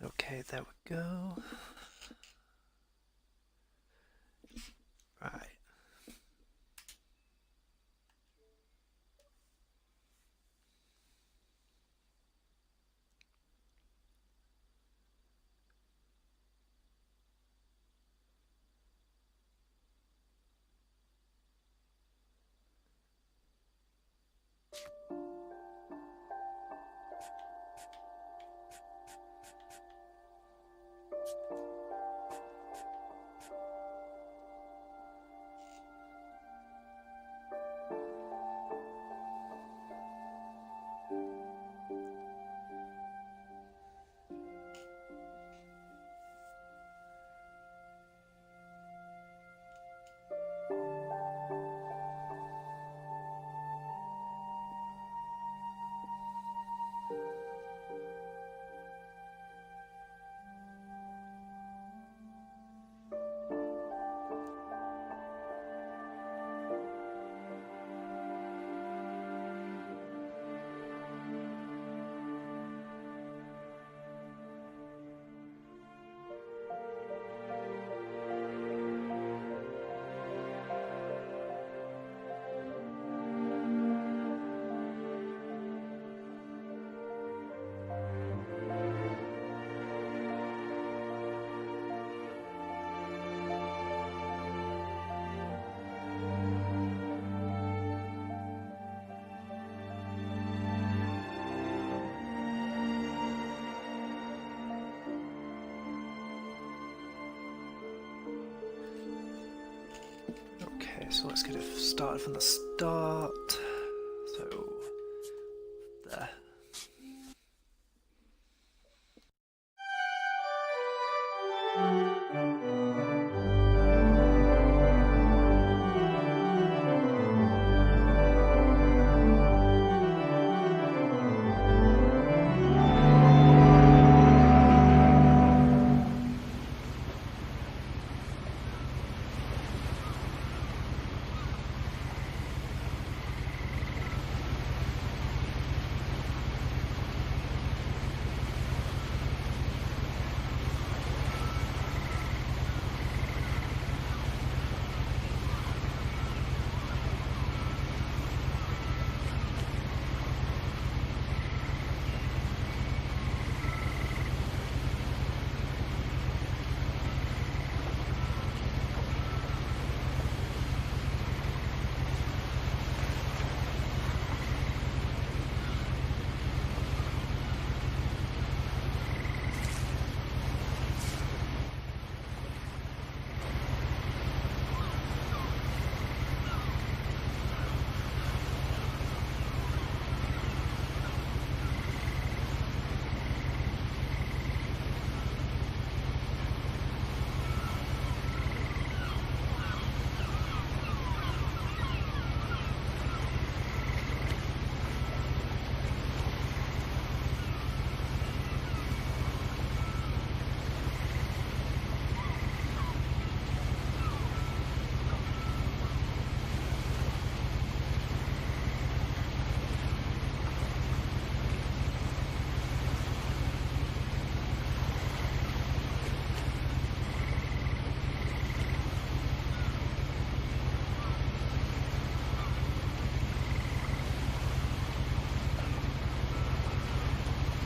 Okay, there we go. Right. Okay, so let's get it started from the start. So, there.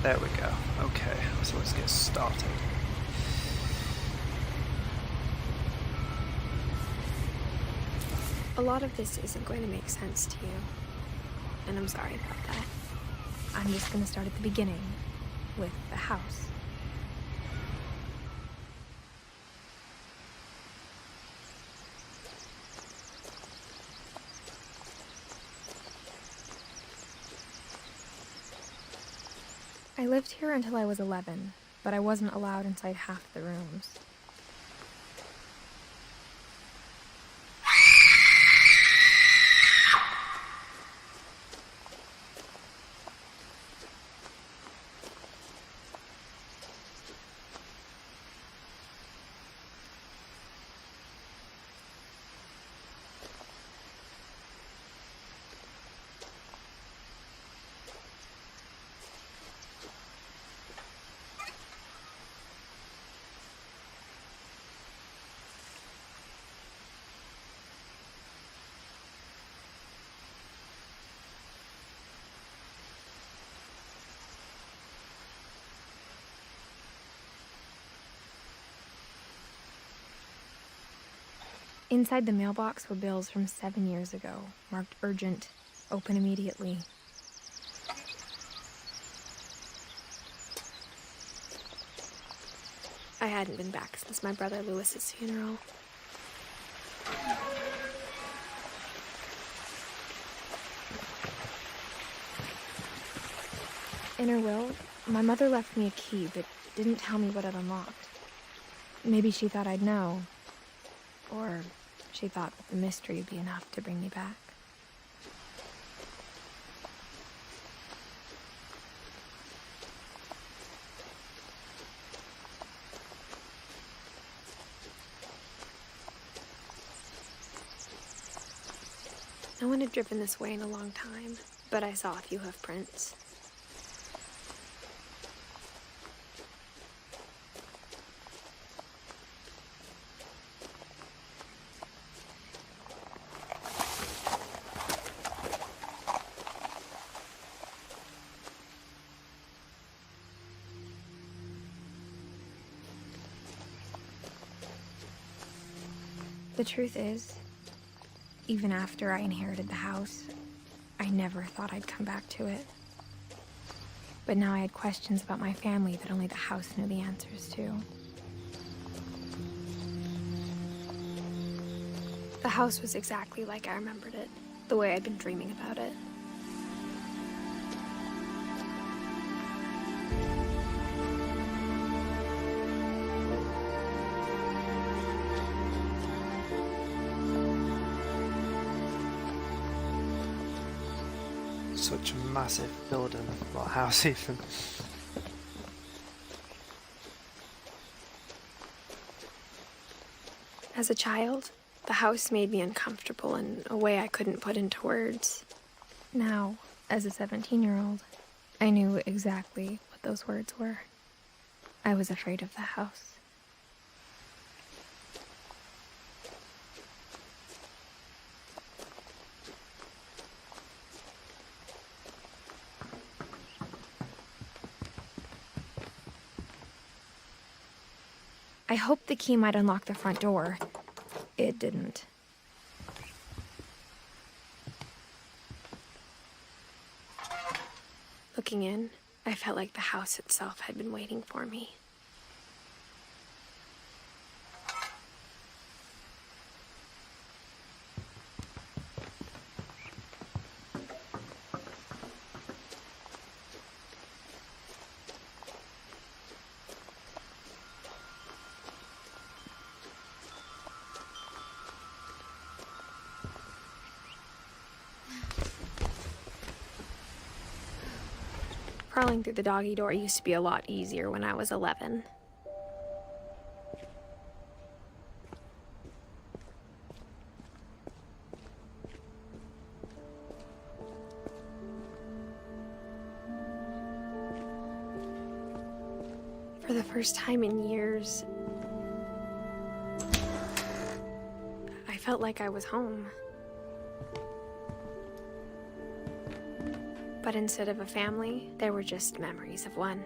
There we go. Okay, so let's get started. A lot of this isn't going to make sense to you, and I'm sorry about that. I'm just going to start at the beginning, with the house. I lived here until I was 11, but I wasn't allowed inside half the rooms. Inside the mailbox were bills from 7 years ago, marked urgent, open immediately. I hadn't been back since my brother Lewis's funeral. In her will, my mother left me a key, but didn't tell me what it unlocked. Maybe she thought I'd know. Or she thought that the mystery would be enough to bring me back. No one had driven this way in a long time, but I saw a few hoof prints. The truth is, even after I inherited the house, I never thought I'd come back to it. But now I had questions about my family that only the house knew the answers to. The house was exactly like I remembered it, the way I'd been dreaming about it. Such a massive building, well, house even. As a child, the house made me uncomfortable in a way I couldn't put into words. Now, as a 17-year-old, I knew exactly what those words were. I was afraid of the house. I hoped the key might unlock the front door. It didn't. Looking in, I felt like the house itself had been waiting for me. Crawling through the doggy door used to be a lot easier when I was 11. For the first time in years, I felt like I was home. But instead of a family, there were just memories of one.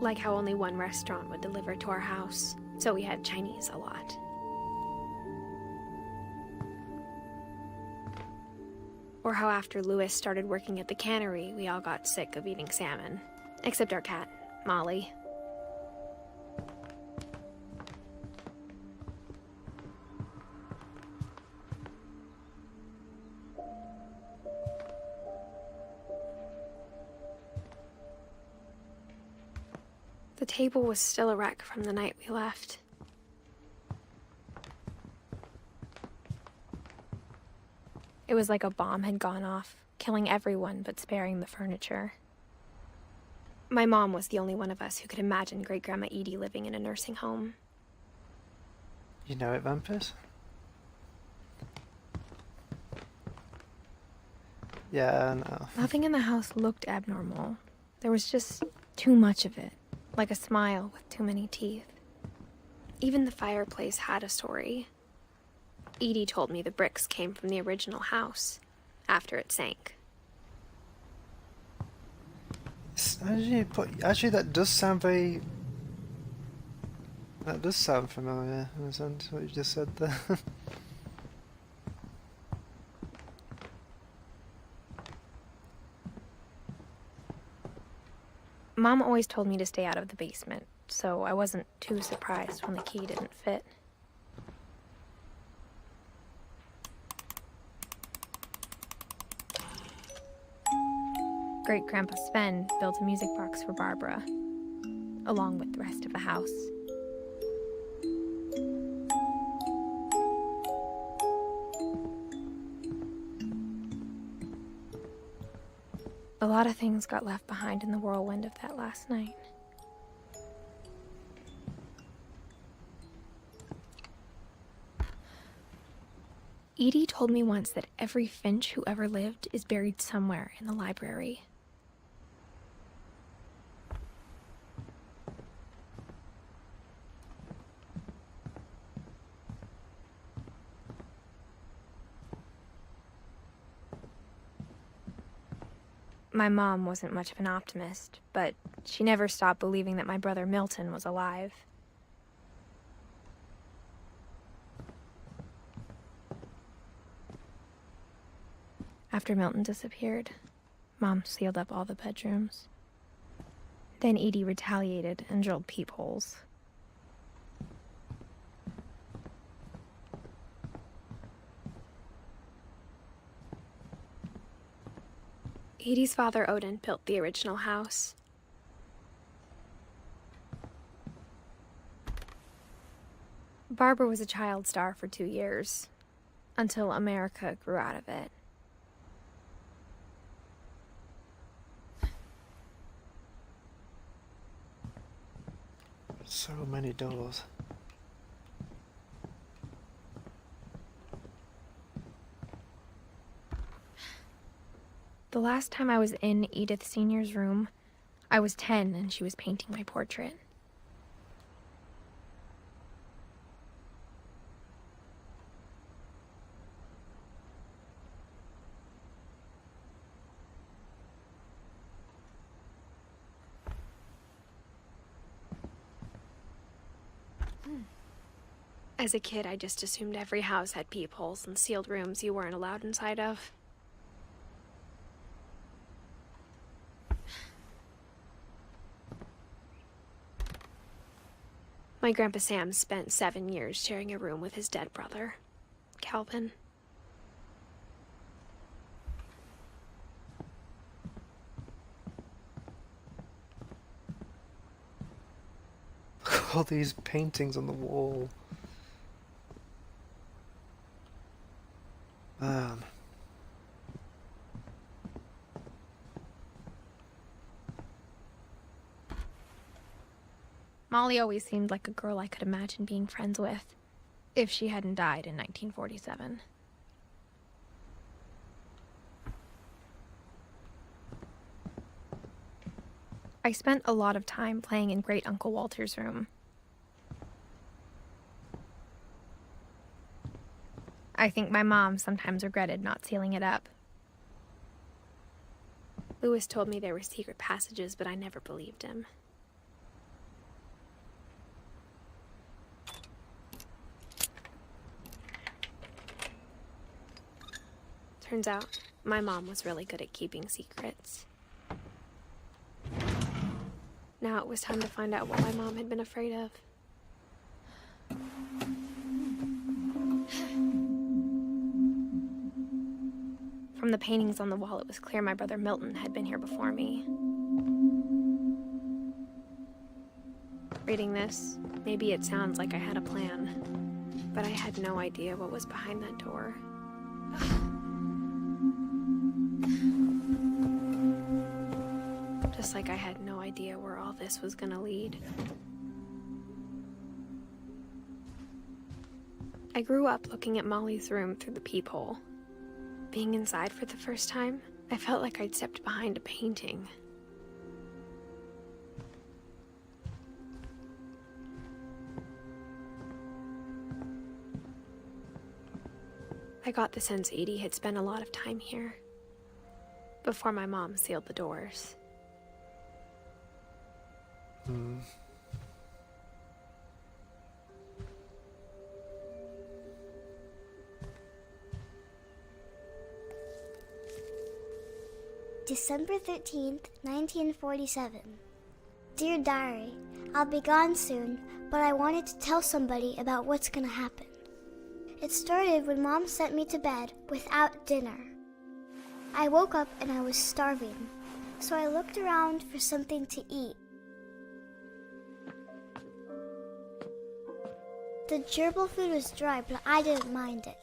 Like how only one restaurant would deliver to our house, so we had Chinese a lot. Or how after Lewis started working at the cannery, we all got sick of eating salmon. Except our cat, Molly. The table was still a wreck from the night we left. It was like a bomb had gone off, killing everyone but sparing the furniture. My mom was the only one of us who could imagine Great-Grandma Edie living in a nursing home. You know it, vampires? Yeah, no. Nothing in the house looked abnormal. There was just Too much of it, like a smile with too many teeth. Even the fireplace had a story. Edie told me the bricks came from the original house, after it sank. Actually, that does sound very... That does sound familiar, in a sense, what you just said there. Mom always told me to stay out of the basement, so I wasn't too surprised when the key didn't fit. Great-Grandpa Sven built a music box for Barbara, along with the rest of the house. A lot of things got left behind in the whirlwind of that last night. Edie told me once that every Finch who ever lived is buried somewhere in the library. My mom wasn't much of an optimist, but she never stopped believing that my brother Milton was alive. After Milton disappeared, Mom sealed up all the bedrooms. Then Edie retaliated and drilled peepholes. Edie's father, Odin, built the original house. Barbara was a child star for 2 years, until America grew out of it. So many doors. The last time I was in Edith Sr.'s room, I was 10 and she was painting my portrait. As a kid, I just assumed every house had peepholes and sealed rooms you weren't allowed inside of. My Grandpa Sam spent 7 years sharing a room with his dead brother, Calvin. All these paintings on the wall. Man. Molly always seemed like a girl I could imagine being friends with, if she hadn't died in 1947. I spent a lot of time playing in Great Uncle Walter's room. I think my mom sometimes regretted not sealing it up. Lewis told me there were secret passages, but I never believed him. Turns out, my mom was really good at keeping secrets. Now it was time to find out what my mom had been afraid of. From the paintings on the wall, it was clear my brother Milton had been here before me. Reading this, maybe it sounds like I had a plan, but I had no idea what was behind that door. Just like I had no idea where all this was gonna lead. I grew up looking at Molly's room through the peephole. Being inside for the first time, I felt like I'd stepped behind a painting. I got the sense Edie had spent a lot of time here before my mom sealed the doors. December 13th, 1947. Dear Diary, I'll be gone soon, but I wanted to tell somebody about what's gonna happen. It started when Mom sent me to bed without dinner. I woke up and I was starving, so I looked around for something to eat. The gerbil food was dry, but I didn't mind it.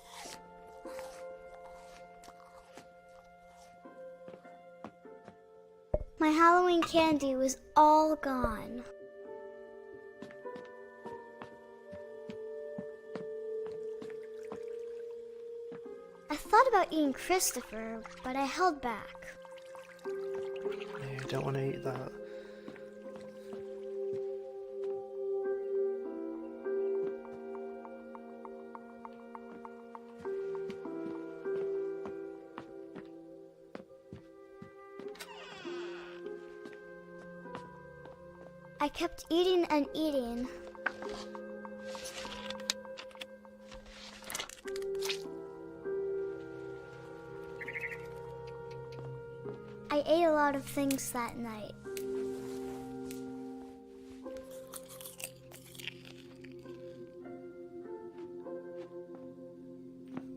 My Halloween candy was all gone. I thought about eating Christopher, but I held back. You don't want to eat that. I kept eating and eating. I ate a lot of things that night.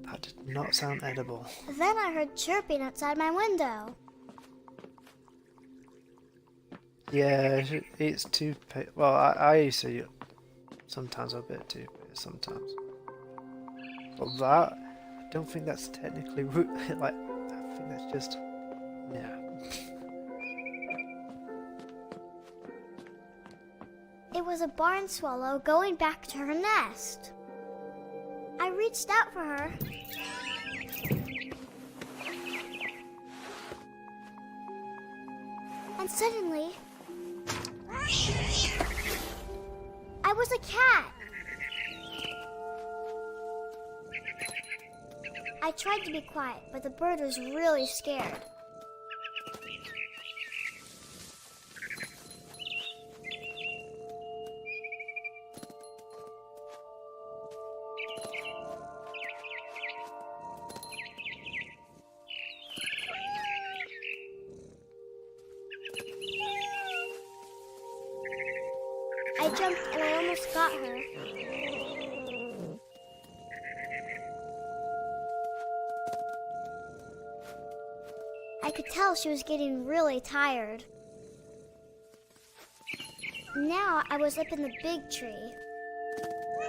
That did not sound edible. Then I heard chirping outside my window. Yeah, it's toothpaste. Well, I used to sometimes a bit toothpaste, sometimes. But that, I don't think that's technically like, I think that's just, yeah. It was a barn swallow going back to her nest. I reached out for her. And suddenly, I was a cat. I tried to be quiet, but the bird was really scared. I jumped and I almost got her. I could tell she was getting really tired. Now I was up in the big tree.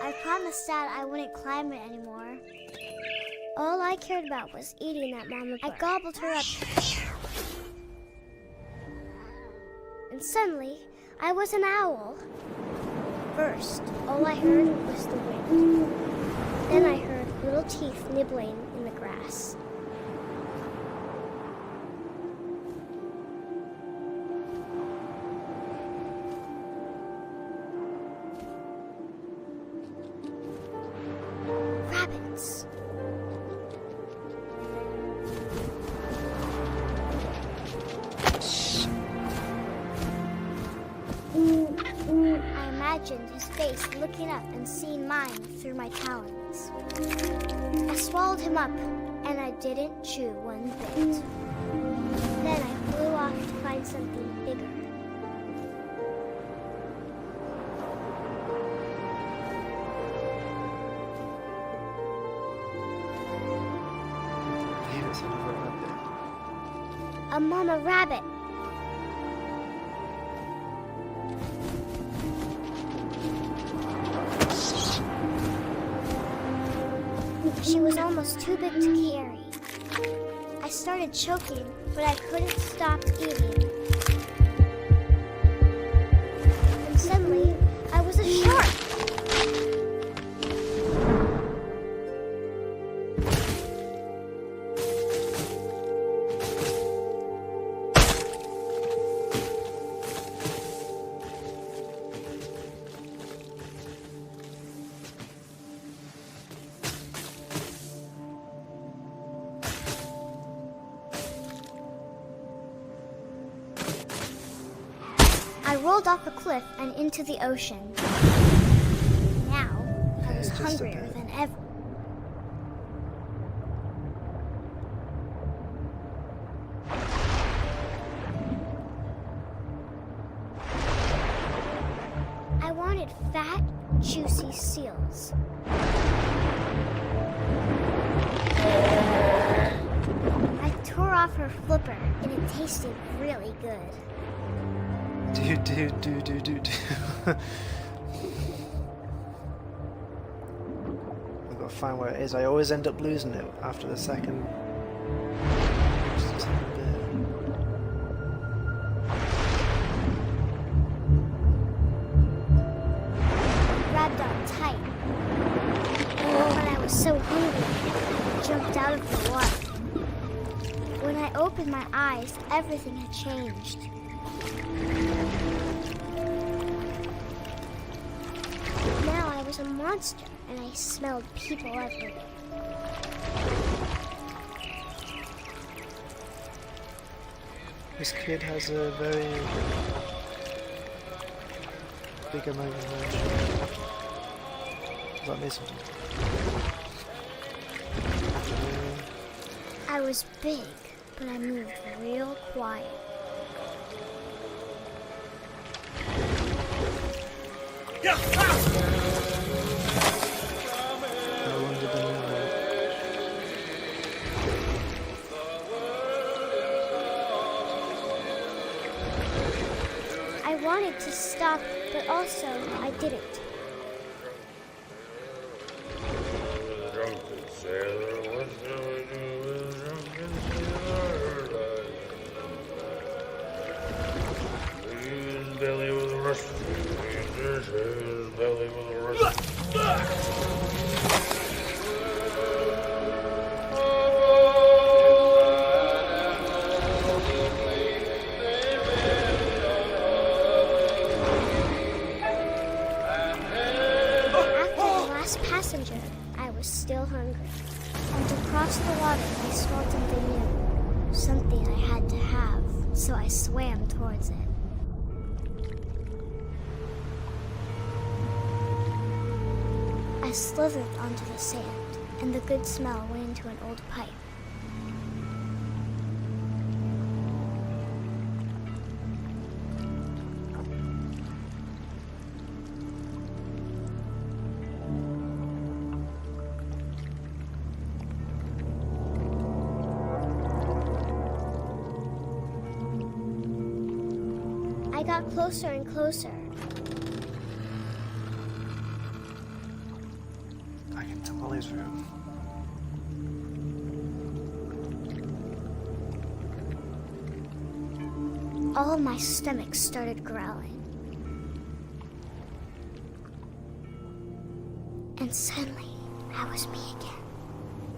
I promised Dad I wouldn't climb it anymore. All I cared about was eating that mama bird. I gobbled her up. And suddenly, I was an owl. First, all I heard was the wind. Then I heard little teeth nibbling in the grass. Rabbits. I imagined his face looking up and seeing mine through my talons. I swallowed him up, and I didn't chew one bit. Then I flew off to find something bigger. I believe it's another rabbit. A mama rabbit. She was almost too big to carry. I started choking, but I couldn't stop eating. And suddenly, I was a shark. tumbled off a cliff and into the ocean. Now, I was just a hungrier bit. than ever. I wanted fat, juicy seals. I tore off her flipper, and it tasted really good. Do. I've got to find where it is. I always end up losing it after the second bit. Grabbed on tight. But I was so hungry, I jumped out of the water. When I opened my eyes, everything had changed. Now I was a monster, and I smelled people everywhere. This kid has a very big imagination. Does that mean something? I was big, but I moved real quiet. How long did they know? I wanted to stop, but also I didn't. Passenger, I was still hungry. And to cross the water, I smelled something new. Something I had to have, so I swam towards it. I slithered onto the sand, and the good smell went into an old pipe. I got closer and closer. Back into Molly's room. All of my stomach started growling. And suddenly, I was me again.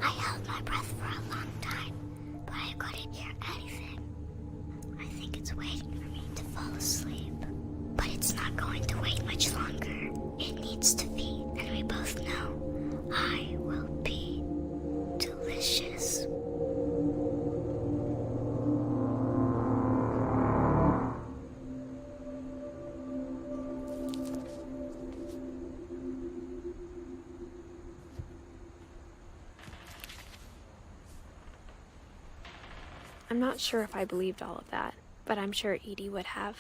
I held my breath for a long time, but I couldn't hear anything. I think it's waiting for me to fall asleep. But it's not going to wait much longer. It needs to feed, and we both know I will be delicious. I'm not sure if I believed all of that, but I'm sure Edie would have.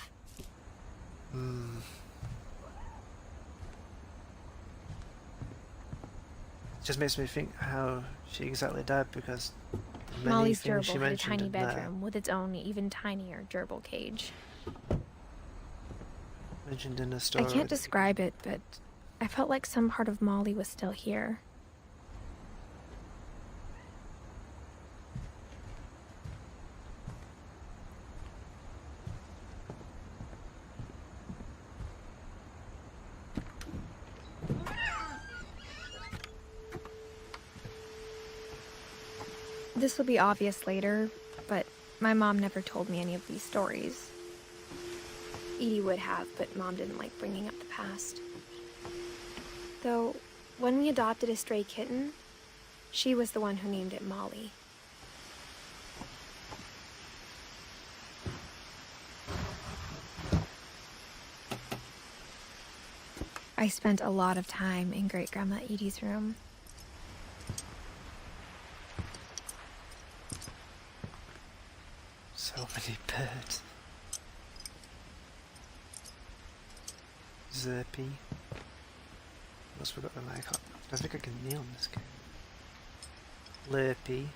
Just makes me think how she exactly died, because many Molly's things she gerbil had a mentioned tiny in there, bedroom with its own even tinier gerbil cage. mentioned in the story. I can't describe it, but I felt like some part of Molly was still here. This will be obvious later, but my mom never told me any of these stories. Edie would have, but Mom didn't like bringing up the past. Though, when we adopted a stray kitten, she was the one who named it Molly. I spent a lot of time in Great-Grandma Edie's room. So many birds. Zerpy. What's we got tonight? I don't think I can kneel in this game. Lurpy.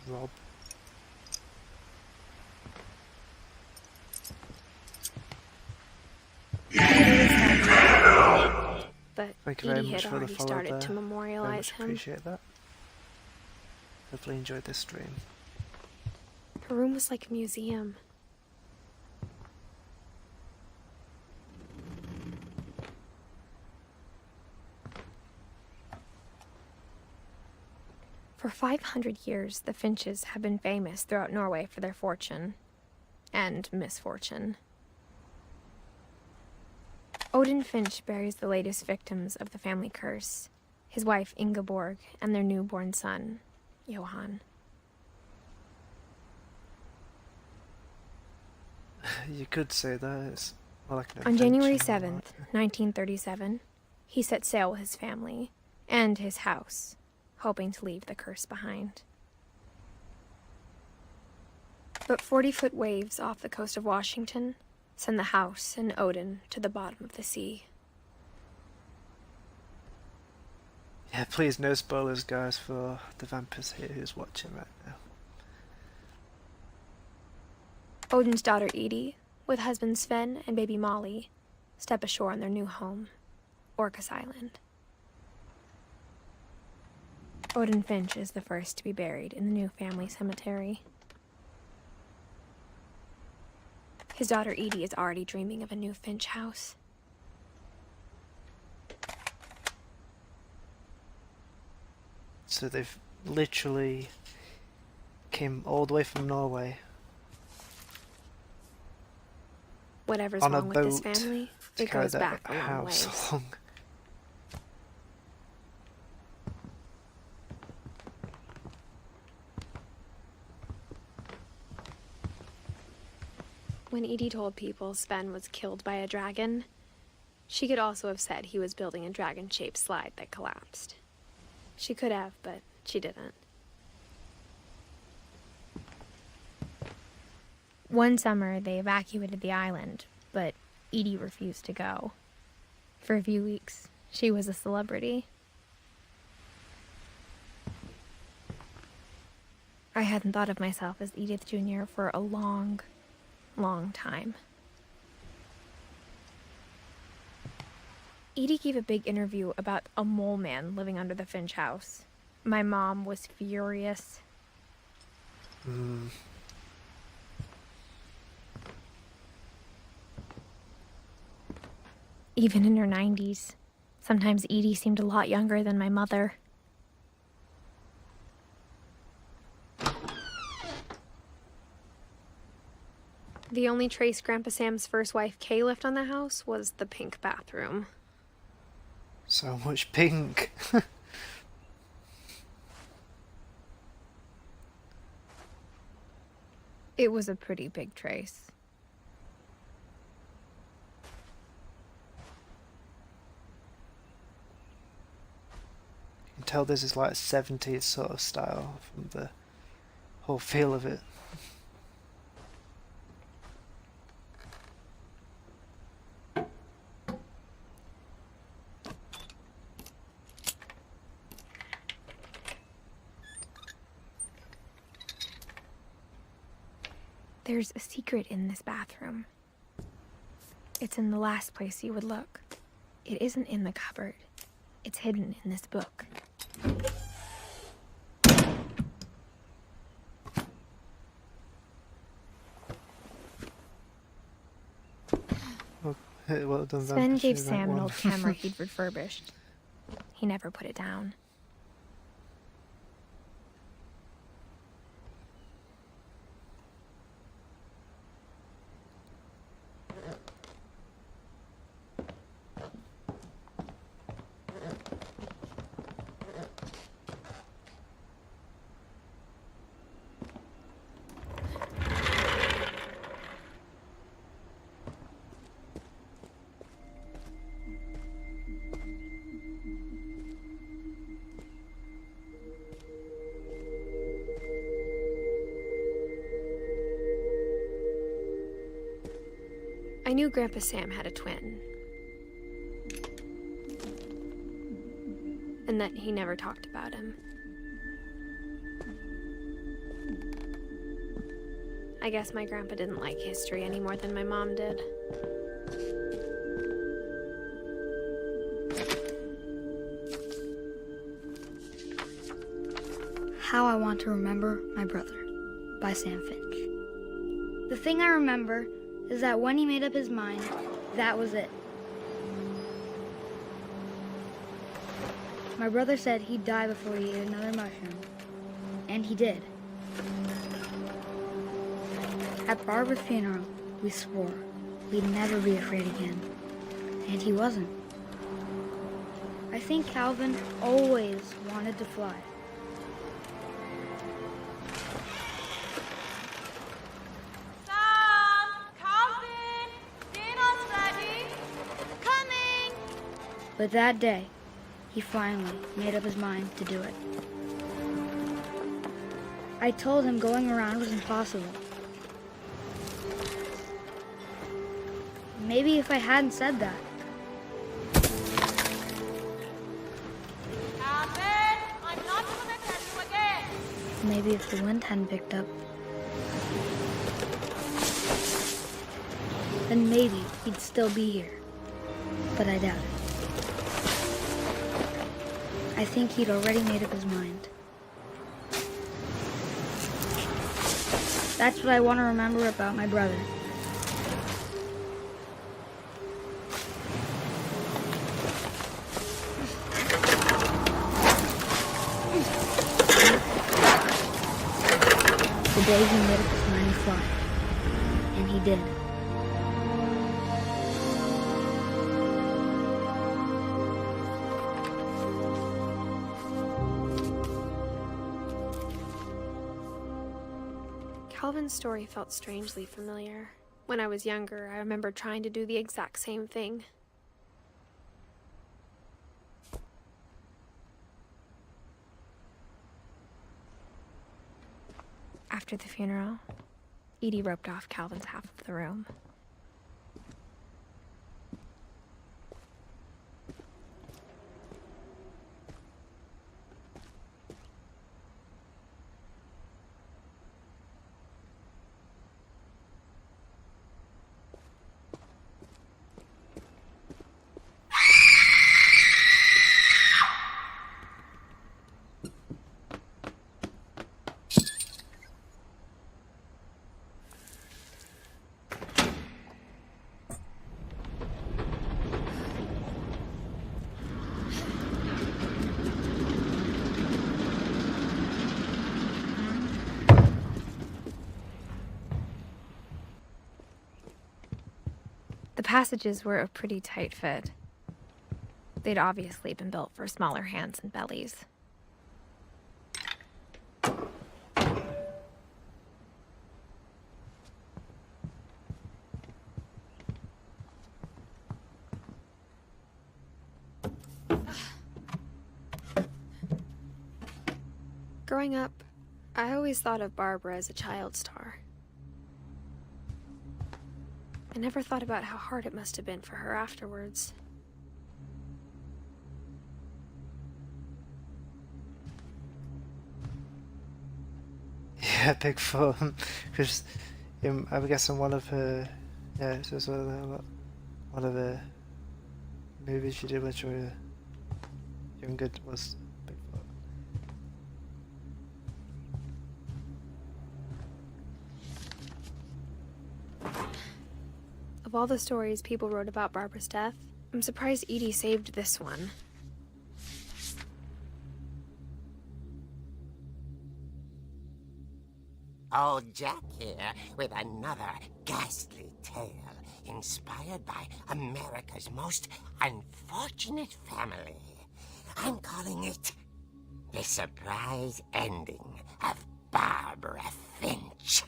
Rob. But Thank you very Edie much had for the already follow started there. to Very memorialize much him. appreciate that. Hopefully enjoyed this stream. Her room was like a museum. For 500 years, the Finches have been famous throughout Norway for their fortune and misfortune. Odin Finch buries the latest victims of the family curse, his wife Ingeborg and their newborn son, Johan. You could say that it's more like an On January adventure, 7th, 1937, he set sail with his family and his house, hoping to leave the curse behind. But 40-foot waves off the coast of Washington send the house and Odin to the bottom of the sea. Yeah, please no spoilers, guys, for the vampires here who's watching right now. Odin's daughter Edie, with husband Sven and baby Molly, step ashore on their new home, Orcas Island. Odin Finch is the first to be buried in the new family cemetery. His daughter Edie is already dreaming of a new Finch house. So they've literally came all the way from Norway Whatever's on a wrong with this boat family, to it carry goes that back a long house ways. along. When Edie told people Sven was killed by a dragon, she could also have said he was building a dragon-shaped slide that collapsed. She could have, but she didn't. One summer, they evacuated the island, but Edie refused to go. For a few weeks, she was a celebrity. I hadn't thought of myself as Edith Jr. for a long time. Edie gave a big interview about a mole man living under the Finch house. My mom was furious. Even in her 90s, sometimes Edie seemed a lot younger than my mother. The only trace Grandpa Sam's first wife Kay left on the house was the pink bathroom. So much pink. It was a pretty big trace. You can tell this is like 70s sort of style from the whole feel of it. There's a secret in this bathroom. It's in the last place you would look. It isn't in the cupboard. It's hidden in this book. Well done, Sven Vampire, gave that Sam an one. old camera he'd refurbished. He never put it down. I knew Grandpa Sam had a twin. And that he never talked about him. I guess my grandpa didn't like history any more than my mom did. How I Want to Remember My Brother by Sam Finch. The thing I remember is that when he made up his mind, that was it. My brother said he'd die before he ate another mushroom. And he did. At Barbara's funeral, we swore we'd never be afraid again. And he wasn't. I think Calvin always wanted to fly. But that day, he finally made up his mind to do it. I told him going around was impossible. Maybe if I hadn't said that. Calvin, I'm not gonna tell you again. Maybe if the wind hadn't picked up. Then maybe he'd still be here. But I doubt it. I think he'd already made up his mind. That's what I want to remember about my brother. The day he made up his mind to fly. And he did. Calvin's story felt strangely familiar. When I was younger, I remember trying to do the exact same thing. After the funeral, Edie roped off Calvin's half of the room. The passages were a pretty tight fit. They'd obviously been built for smaller hands and bellies. Growing up, I always thought of Barbara as a child star. I never thought about how hard it must have been for her afterwards. Yeah, big fun. Because I guess in one of her, yeah, it was one of the movies she did when she was younger was Bigfoot. Of all the stories people wrote about Barbara's death, I'm surprised Edie saved this one. Old Jack here with another ghastly tale inspired by America's most unfortunate family. I'm calling it The Surprise Ending of Barbara Finch.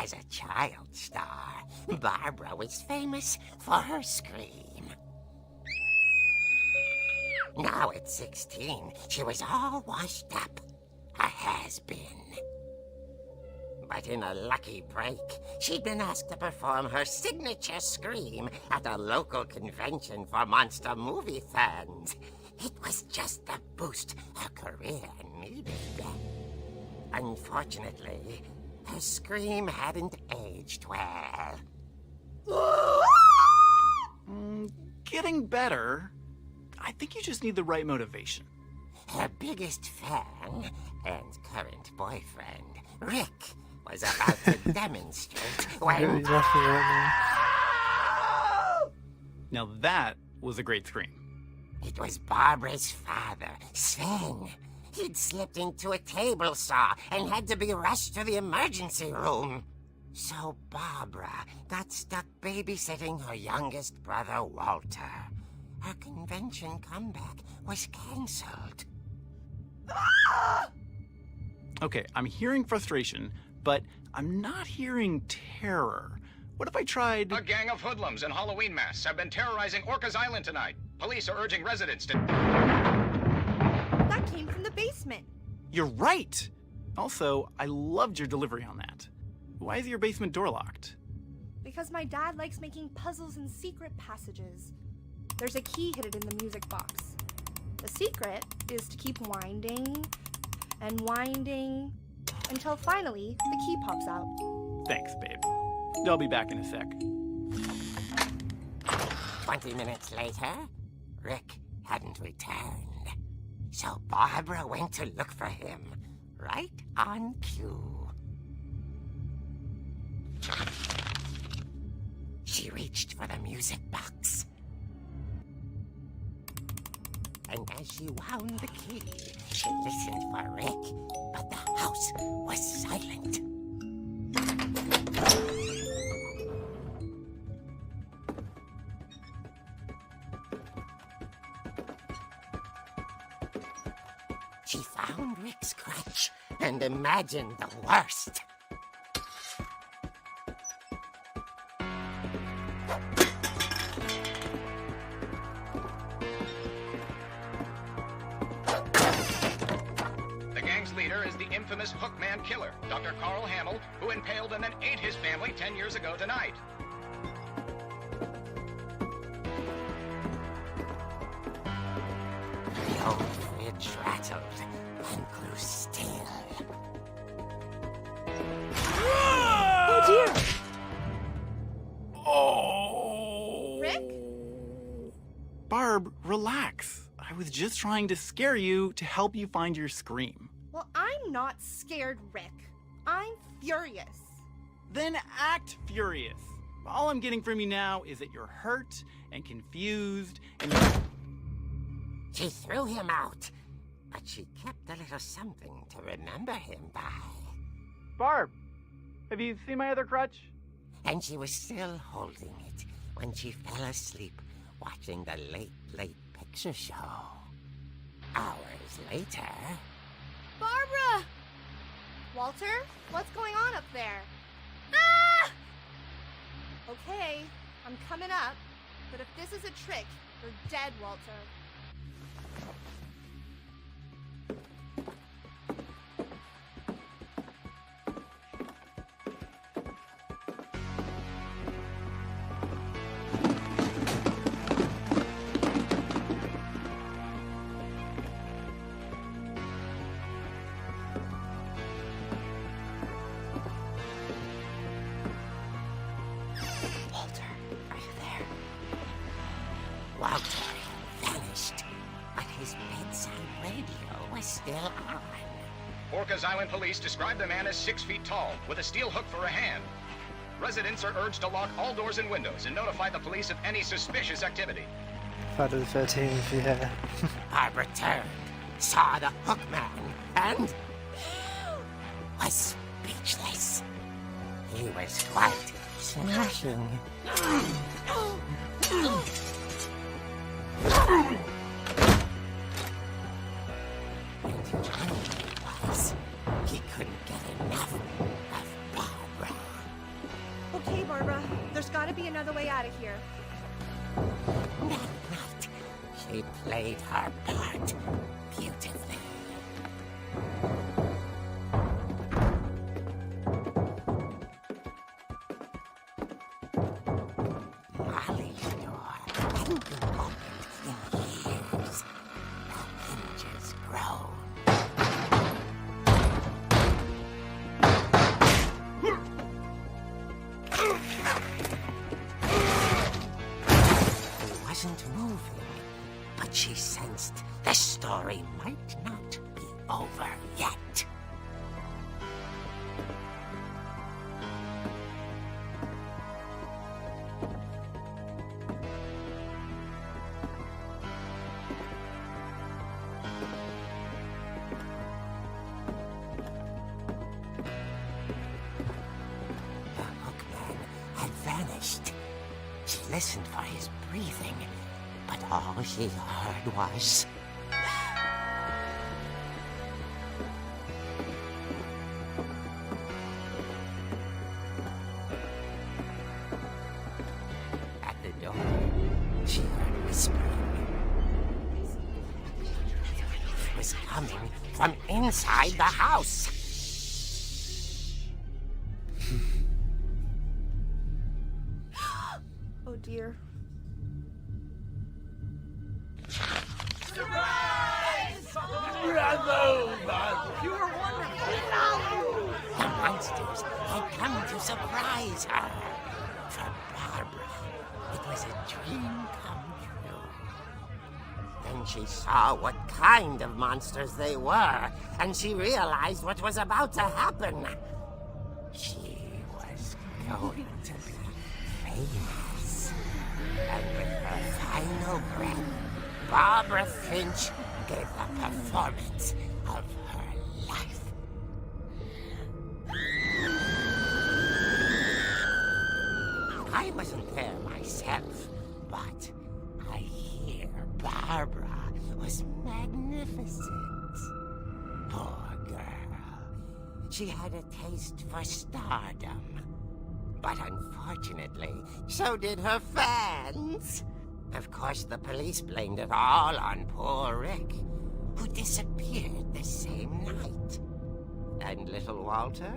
As a child star, Barbara was famous for her scream. Now at 16, she was all washed up. A has-been. But in a lucky break, she'd been asked to perform her signature scream at a local convention for monster movie fans. It was just the boost her career needed. Unfortunately, her scream hadn't aged well. Getting better. I think you just need the right motivation. Her biggest fan and current boyfriend, Rick, was about to demonstrate when... He's laughing right Now that was a great scream. It was Barbara's father, Sven. He'd slipped into a table saw and had to be rushed to the emergency room. So Barbara got stuck babysitting her youngest brother, Walter. Her convention comeback was cancelled. Okay, I'm hearing frustration, but I'm not hearing terror. What if I tried... A gang of hoodlums in Halloween masks have been terrorizing Orcas Island tonight. Police are urging residents to... That came from the basement. You're right! Also, I loved your delivery on that. Why is your basement door locked? Because my dad likes making puzzles and secret passages. There's a key hidden in the music box. The secret is to keep winding and winding until finally the key pops out. Thanks, babe. I'll be back in a sec. 20 minutes later, Rick hadn't returned. So Barbara went to look for him, right on cue. She reached for the music box. And as she wound the key, she listened for Rick, but the house was silent. She found Rick's crutch and imagined the worst. The gang's leader is the infamous Hookman killer, Dr. Carl Hamill, who impaled and then ate his family 10 years ago tonight. The old fridge rattled and grew still. Oh dear! Oh! Rick? Barb, relax. I was just trying to scare you to help you find your scream. Well, I'm not scared, Rick. I'm furious. Then act furious. All I'm getting from you now is that you're hurt and confused and She threw him out, but she kept a little something to remember him by. Barb, have you seen my other crutch? And she was still holding it when she fell asleep watching the late picture show. Hours later... Barbara! Walter, what's going on up there? Ah! Okay, I'm coming up, but if this is a trick, you're dead, Walter. Walter vanished, but his bedside radio was still on. Orcas Island police describe the man as 6 feet tall, with a steel hook for a hand. Residents are urged to lock all doors and windows and notify the police of any suspicious activity. Friday the 13th, yeah. Barbara turned, saw the hook man, and was speechless. He was quite smashing. And the irony was, he couldn't get enough of Barbara. Okay, Barbara, there's gotta be another way out of here. That night, she played her part beautifully. hadn't been opened in years. The hinges groaned. He wasn't moving, but she sensed the story might not be over yet. She listened for his breathing, but all she heard was... At the door, she heard whispering. It was coming from inside the house. Oh dear. The monsters had come to surprise her. For Barbara, it was a dream come true. Then she saw what kind of monsters they were, and she realized what was about to happen. She was going to be famous. And with her final breath, Barbara Finch gave the performance of her life. I wasn't there myself, but I hear Barbara was magnificent. Poor girl. She had a taste for stardom. But unfortunately, so did her fans. Of course, the police blamed it all on poor Rick, who disappeared the same night. And little Walter?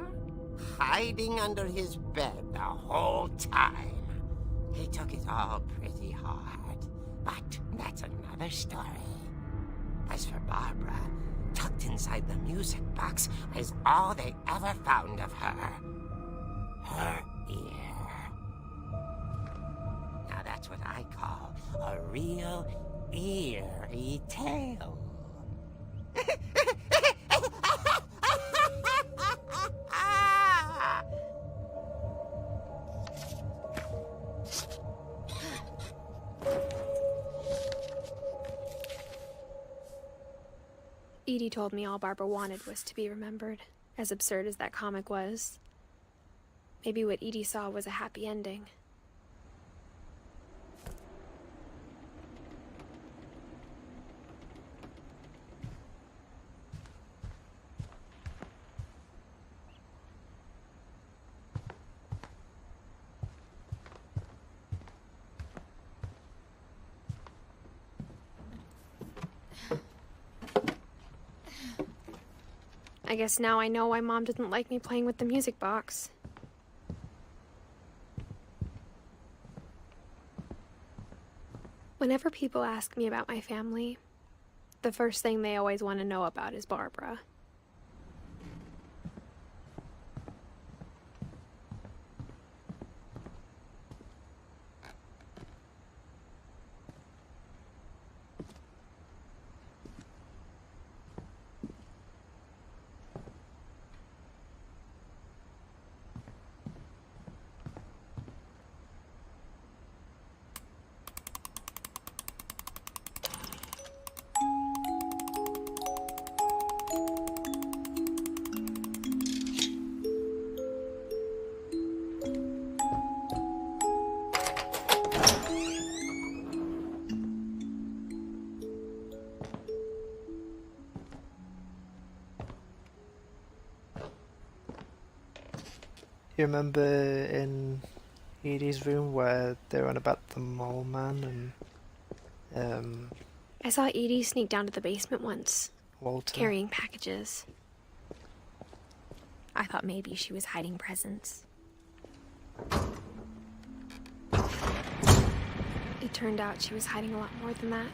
Hiding under his bed the whole time. He took it all pretty hard, but that's another story. As for Barbara, tucked inside the music box is all they ever found of her. Her ear. Now that's what I call a real eerie tale. Edie told me all Barbara wanted was to be remembered, as absurd as that comic was. Maybe what Edie saw was a happy ending. I guess now I know why Mom didn't like me playing with the music box. Whenever people ask me about my family, the first thing they always want to know about is Barbara. You remember in Edie's room where they were on about the mole man and I saw Edie sneak down to the basement once, Walter? carrying packages. I thought maybe she was hiding presents. It It turned out she was hiding a lot more than that.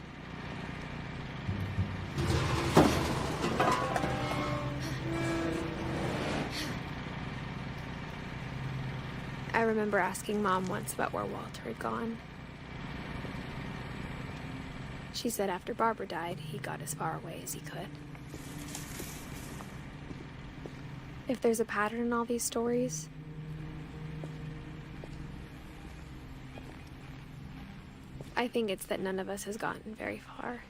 I remember asking Mom once about where Walter had gone. She said after Barbara died, he got as far away as he could. If there's a pattern in all these stories, I think it's that none of us has gotten very far.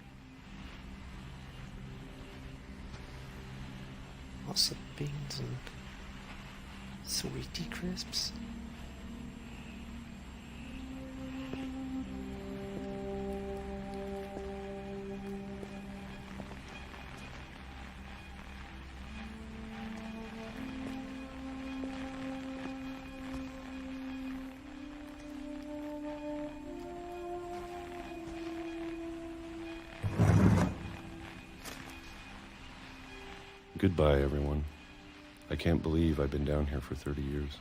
Lots of beans and sweetie crisps. Goodbye, everyone. I can't believe I've been down here for 30 years.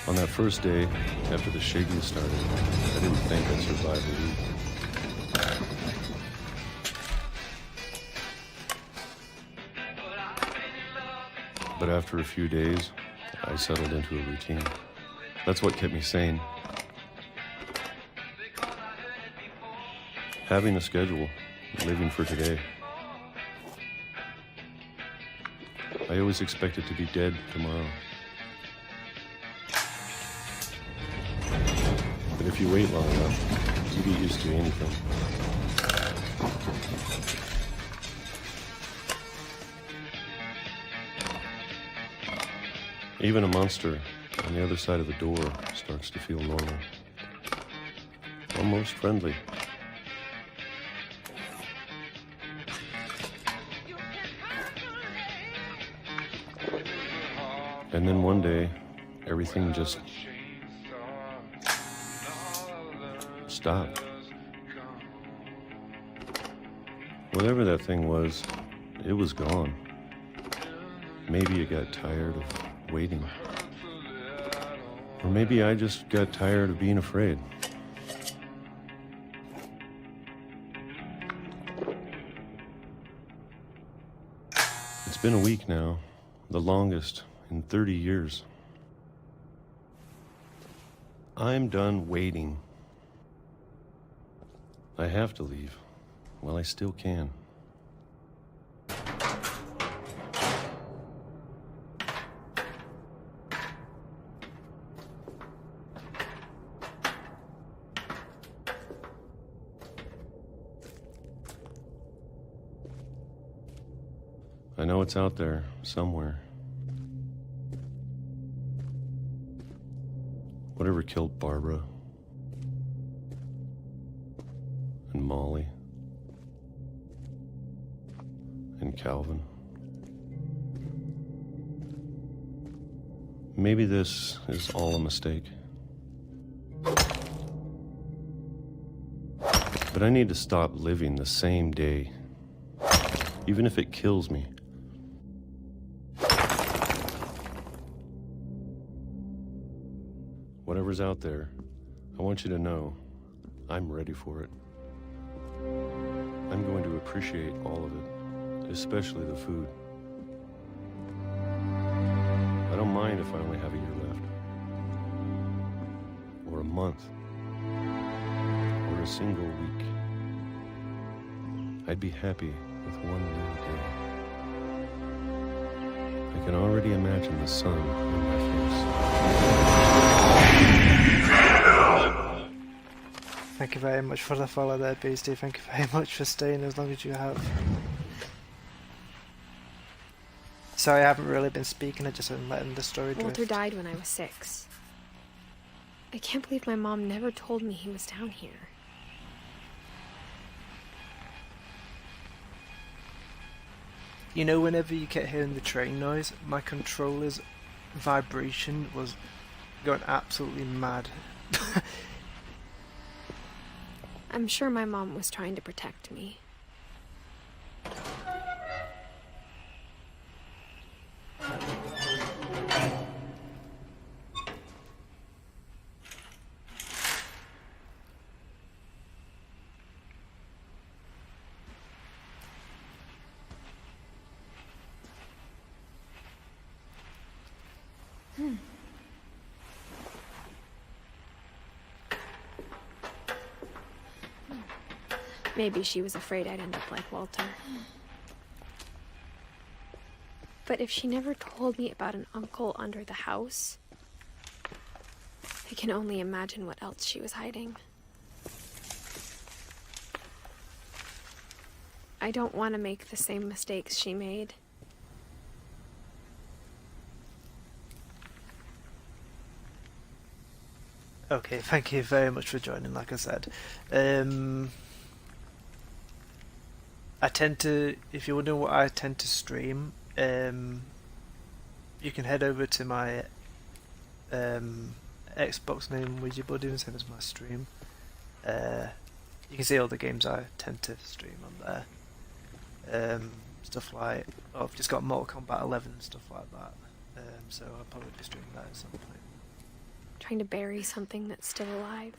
On that first day, after the shaking started, I didn't think I'd survive a week. But after a few days, I settled into a routine. That's what kept me sane. Having a schedule, living for today. I always expected to be dead tomorrow. But if you wait long enough, you get used to anything. Even a monster on the other side of the door starts to feel normal. Almost friendly. And then one day, everything just stopped. Whatever that thing was, it was gone. Maybe it got tired of waiting. Or maybe I just got tired of being afraid. It's been a week now, the longest in 30 years. I'm done waiting. I have to leave while I still can. I know it's out there somewhere. Whatever killed Barbara and Molly and Calvin. Maybe this is all a mistake. But I need to stop living the same day, even if it kills me. Whatever's out there, I want you to know I'm ready for it. I'm going to appreciate all of it, especially the food. I don't mind if I only have a year left, or a month, or a single week. I'd be happy with one new day. I can already imagine the sun in my face. Thank you very much for the follow there, Beastie. Thank you very much for staying as long as you have. Sorry, I haven't really been speaking, I've just been letting the story drift. Walter died when I was 6. I can't believe my mom never told me he was down here. You know, whenever you kept hearing the train noise, my controller's vibration was going absolutely mad. I'm sure my mom was trying to protect me. Maybe she was afraid I'd end up like Walter. But if she never told me about an uncle under the house, I can only imagine what else she was hiding. I don't want to make the same mistakes she made. Okay, thank you very much for joining, like I said. I tend to, if you're wondering what I tend to stream, you can head over to my Xbox name Ouija Buddy and same as my stream. You can see all the games I tend to stream on there. Stuff like, I've just got Mortal Kombat 11 and stuff like that. So I'll probably be streaming that at some point. Trying to bury something that's still alive.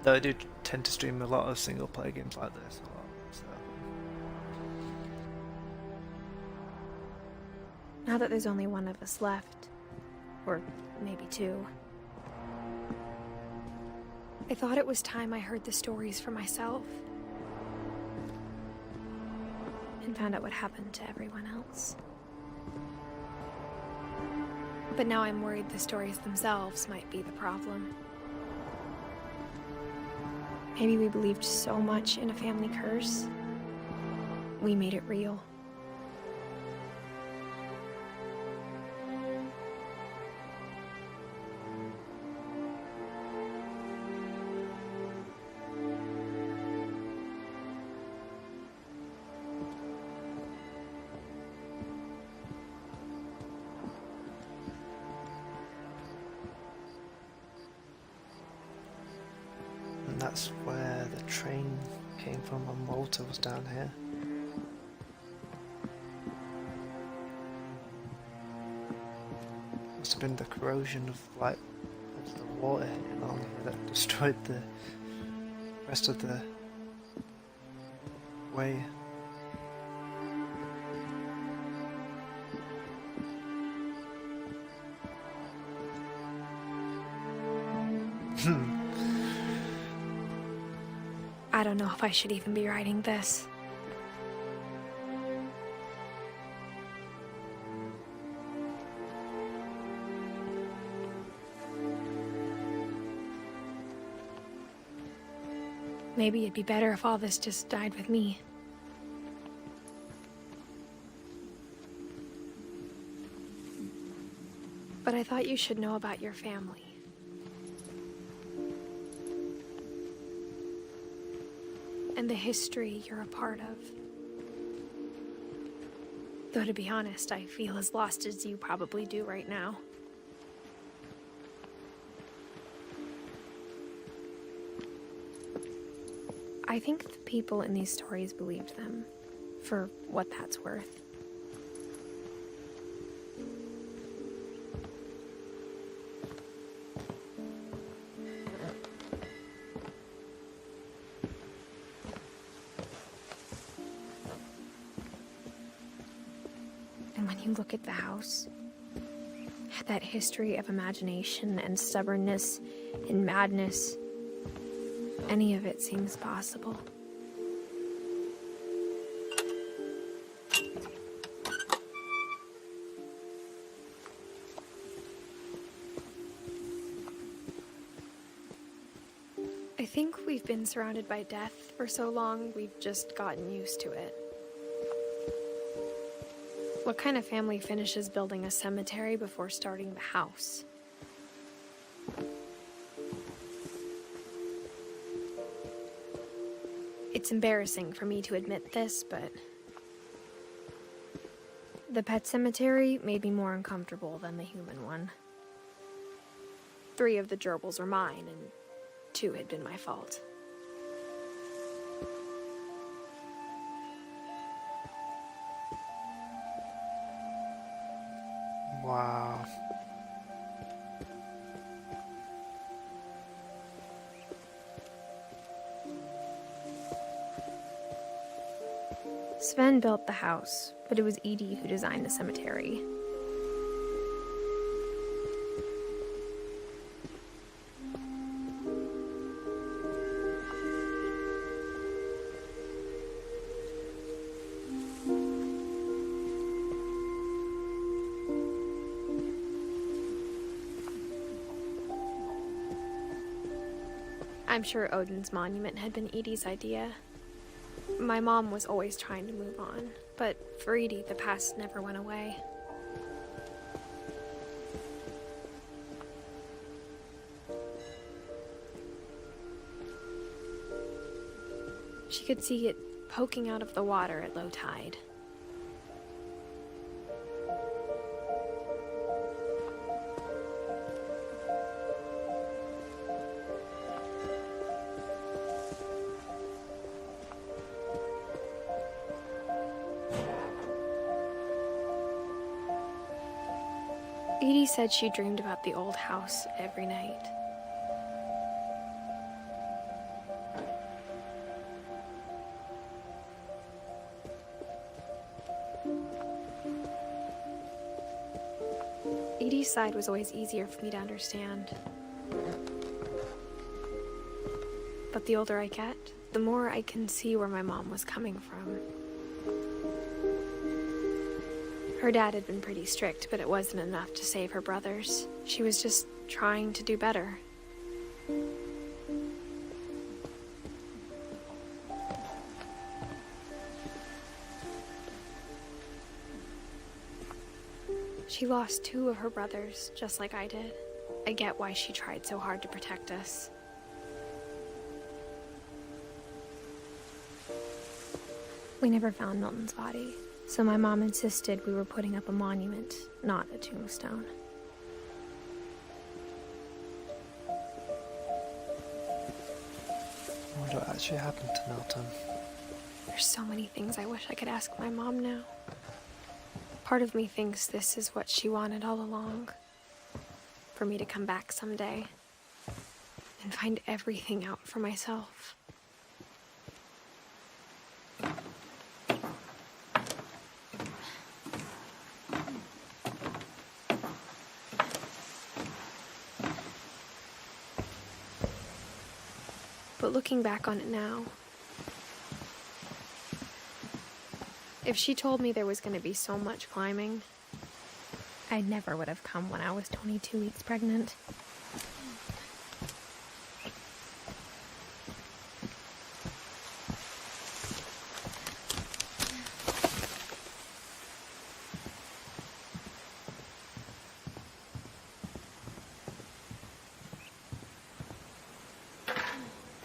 Though I do tend to stream a lot of single player games like this a lot, so. Now that there's only one of us left, or maybe two, I thought it was time I heard the stories for myself and found out what happened to everyone else. But now I'm worried the stories themselves might be the problem. Maybe we believed so much in a family curse, we made it real. And that's where the train came from when Walter was down here. Must have been the corrosion of like the water hitting along here that destroyed the rest of the way. I don't know if I should even be writing this. Maybe it'd be better if all this just died with me. But I thought you should know about your family. And the history you're a part of. Though to be honest, I feel as lost as you probably do right now. I think the people in these stories believed them, for what that's worth. And when you look at the house, that history of imagination and stubbornness and madness, any of it seems possible. I think we've been surrounded by death for so long, we've just gotten used to it. What kind of family finishes building a cemetery before starting the house? It's embarrassing for me to admit this, but the pet cemetery made me more uncomfortable than the human one. 3 of the gerbils were mine, and 2 had been my fault. Wow. Sven built the house, but it was Edie who designed the cemetery. I'm sure Odin's monument had been Edie's idea. My mom was always trying to move on, but for Edie, the past never went away. She could see it poking out of the water at low tide. Edie said she dreamed about the old house every night. Edie's side was always easier for me to understand. But the older I get, the more I can see where my mom was coming from. Her dad had been pretty strict, but it wasn't enough to save her brothers. She was just trying to do better. She lost 2 of her brothers, just like I did. I get why she tried so hard to protect us. We never found Milton's body, so my mom insisted we were putting up a monument, not a tombstone. I wonder what actually happened to Milton. There's so many things I wish I could ask my mom now. Part of me thinks this is what she wanted all along. For me to come back someday and find everything out for myself. But looking back on it now, if she told me there was going to be so much climbing, I never would have come when I was 22 weeks pregnant.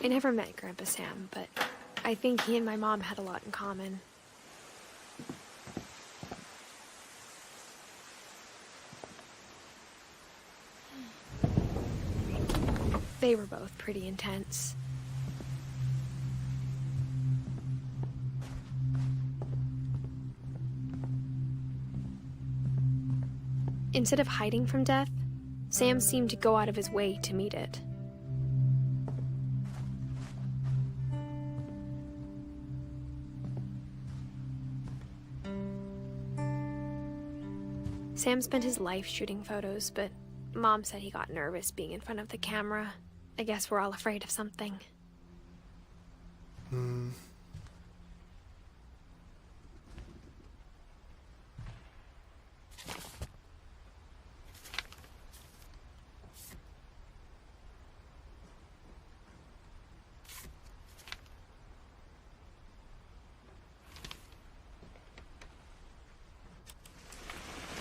I never met Grandpa Sam, but I think he and my mom had a lot in common. They were both pretty intense. Instead of hiding from death, Sam seemed to go out of his way to meet it. Sam spent his life shooting photos, but Mom said he got nervous being in front of the camera. I guess we're all afraid of something.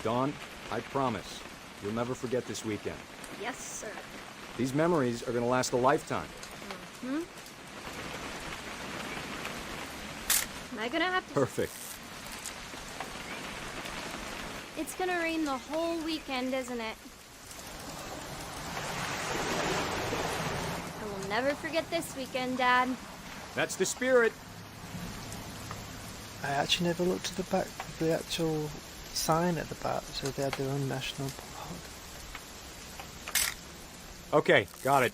Dawn, I promise, you'll never forget this weekend. Yes, sir. These memories are gonna last a lifetime. Am I gonna have to... Perfect. It's gonna rain the whole weekend, isn't it? I will never forget this weekend, Dad. That's the spirit. I actually never looked at the back of the actual sign at the back, so they had their own national park. Okay, got it.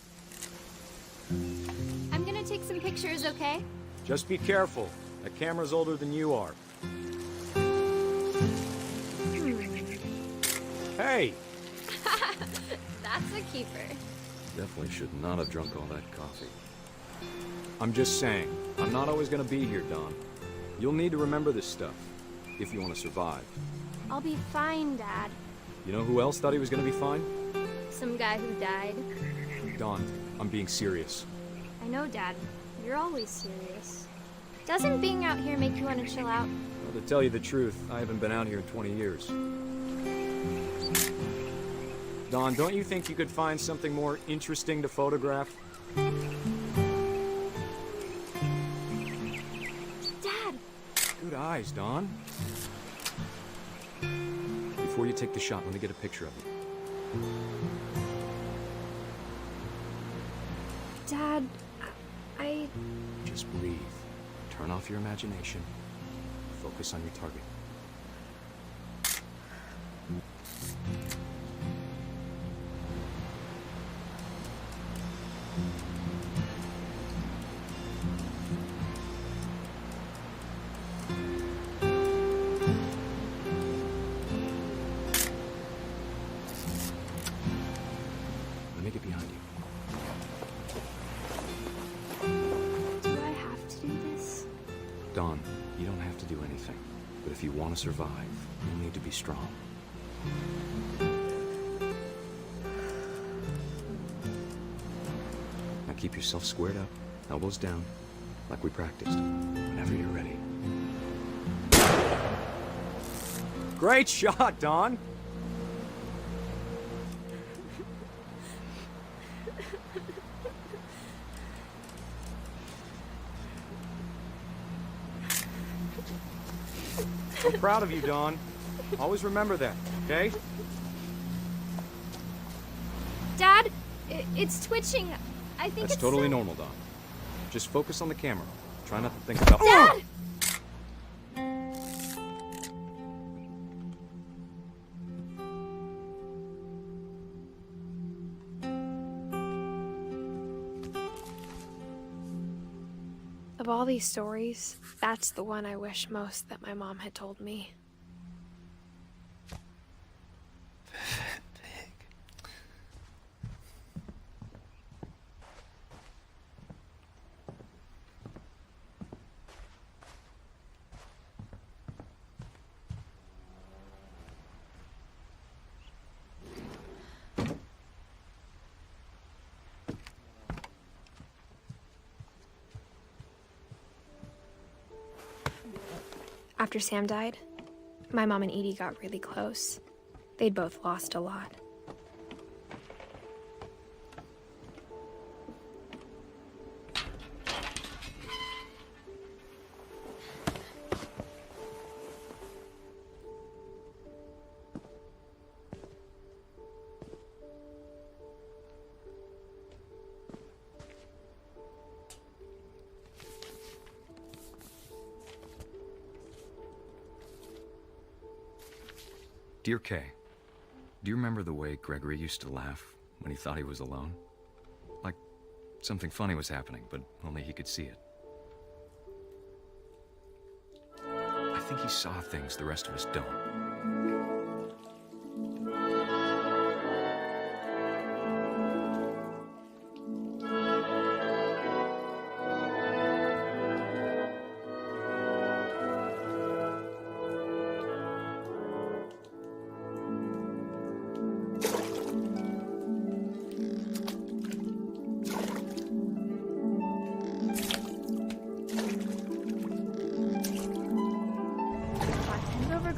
I'm gonna take some pictures, okay? Just be careful. The camera's older than you are. Hey! That's a keeper. Definitely should not have drunk all that coffee. I'm just saying, I'm not always gonna be here, Don. You'll need to remember this stuff, if you want to survive. I'll be fine, Dad. You know who else thought he was gonna be fine? Some guy who died. Don, I'm being serious. I know, Dad. You're always serious. Doesn't being out here make you want to chill out? Well, to tell you the truth, I haven't been out here in 20 years. Don, don't you think you could find something more interesting to photograph? Dad! Good eyes, Don. Before you take the shot, let me get a picture of you. Dad, I... Just breathe. Turn off your imagination. Focus on your target. Let me get behind you. Do I have to do this? Don, you don't have to do anything. But if you want to survive, you'll need to be strong. Now keep yourself squared up, elbows down, like we practiced. Whenever you're ready. Great shot, Don! I'm proud of you, Dawn. Always remember that, okay? Dad, it's twitching. I think That's it's totally so... normal, Dawn. Just focus on the camera. Try not to think about... Dad! Of all these stories, that's the one I wish most that my mom had told me. After Sam died, my mom and Edie got really close. They'd both lost a lot. Dear Kay, do you remember the way Gregory used to laugh when he thought he was alone? Like something funny was happening, but only he could see it. I think he saw things the rest of us don't.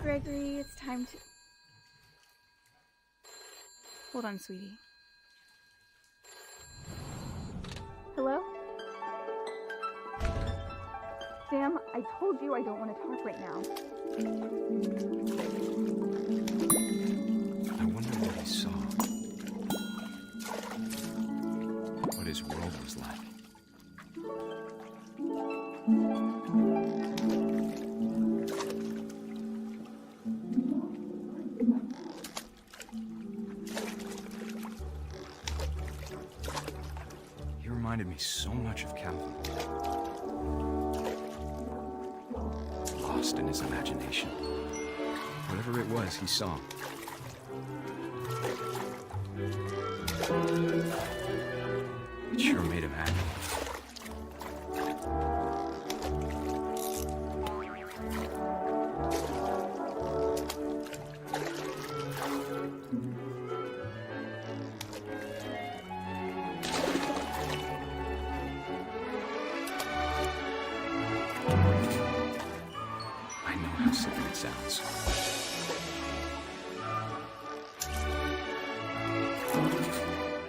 Gregory, it's time to... Hold on, sweetie. Hello? Sam, I told you I don't want to talk right now. I wonder what he saw. What his world was like. Reminded me so much of Calvin. lost in his imagination. Whatever it was he saw. It sure made him happy. I know how silly it sounds.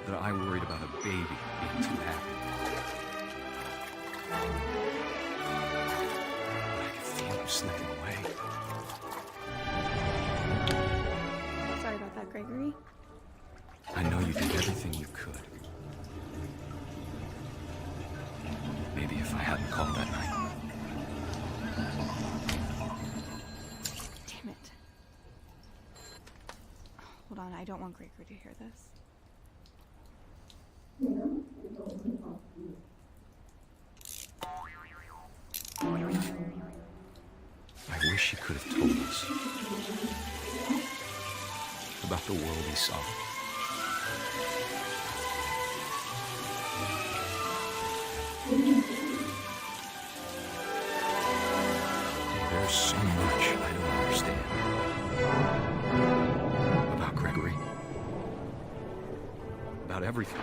That I worried about a baby being too happy. But I could feel him slipping away. Sorry about that, Gregory. I know you did everything you could. Maybe if I hadn't called that night. Damn it. Hold on, I don't want Gregory to hear this. I wish he could have told us about the world he saw. There's so much I don't understand about Gregory, about everything.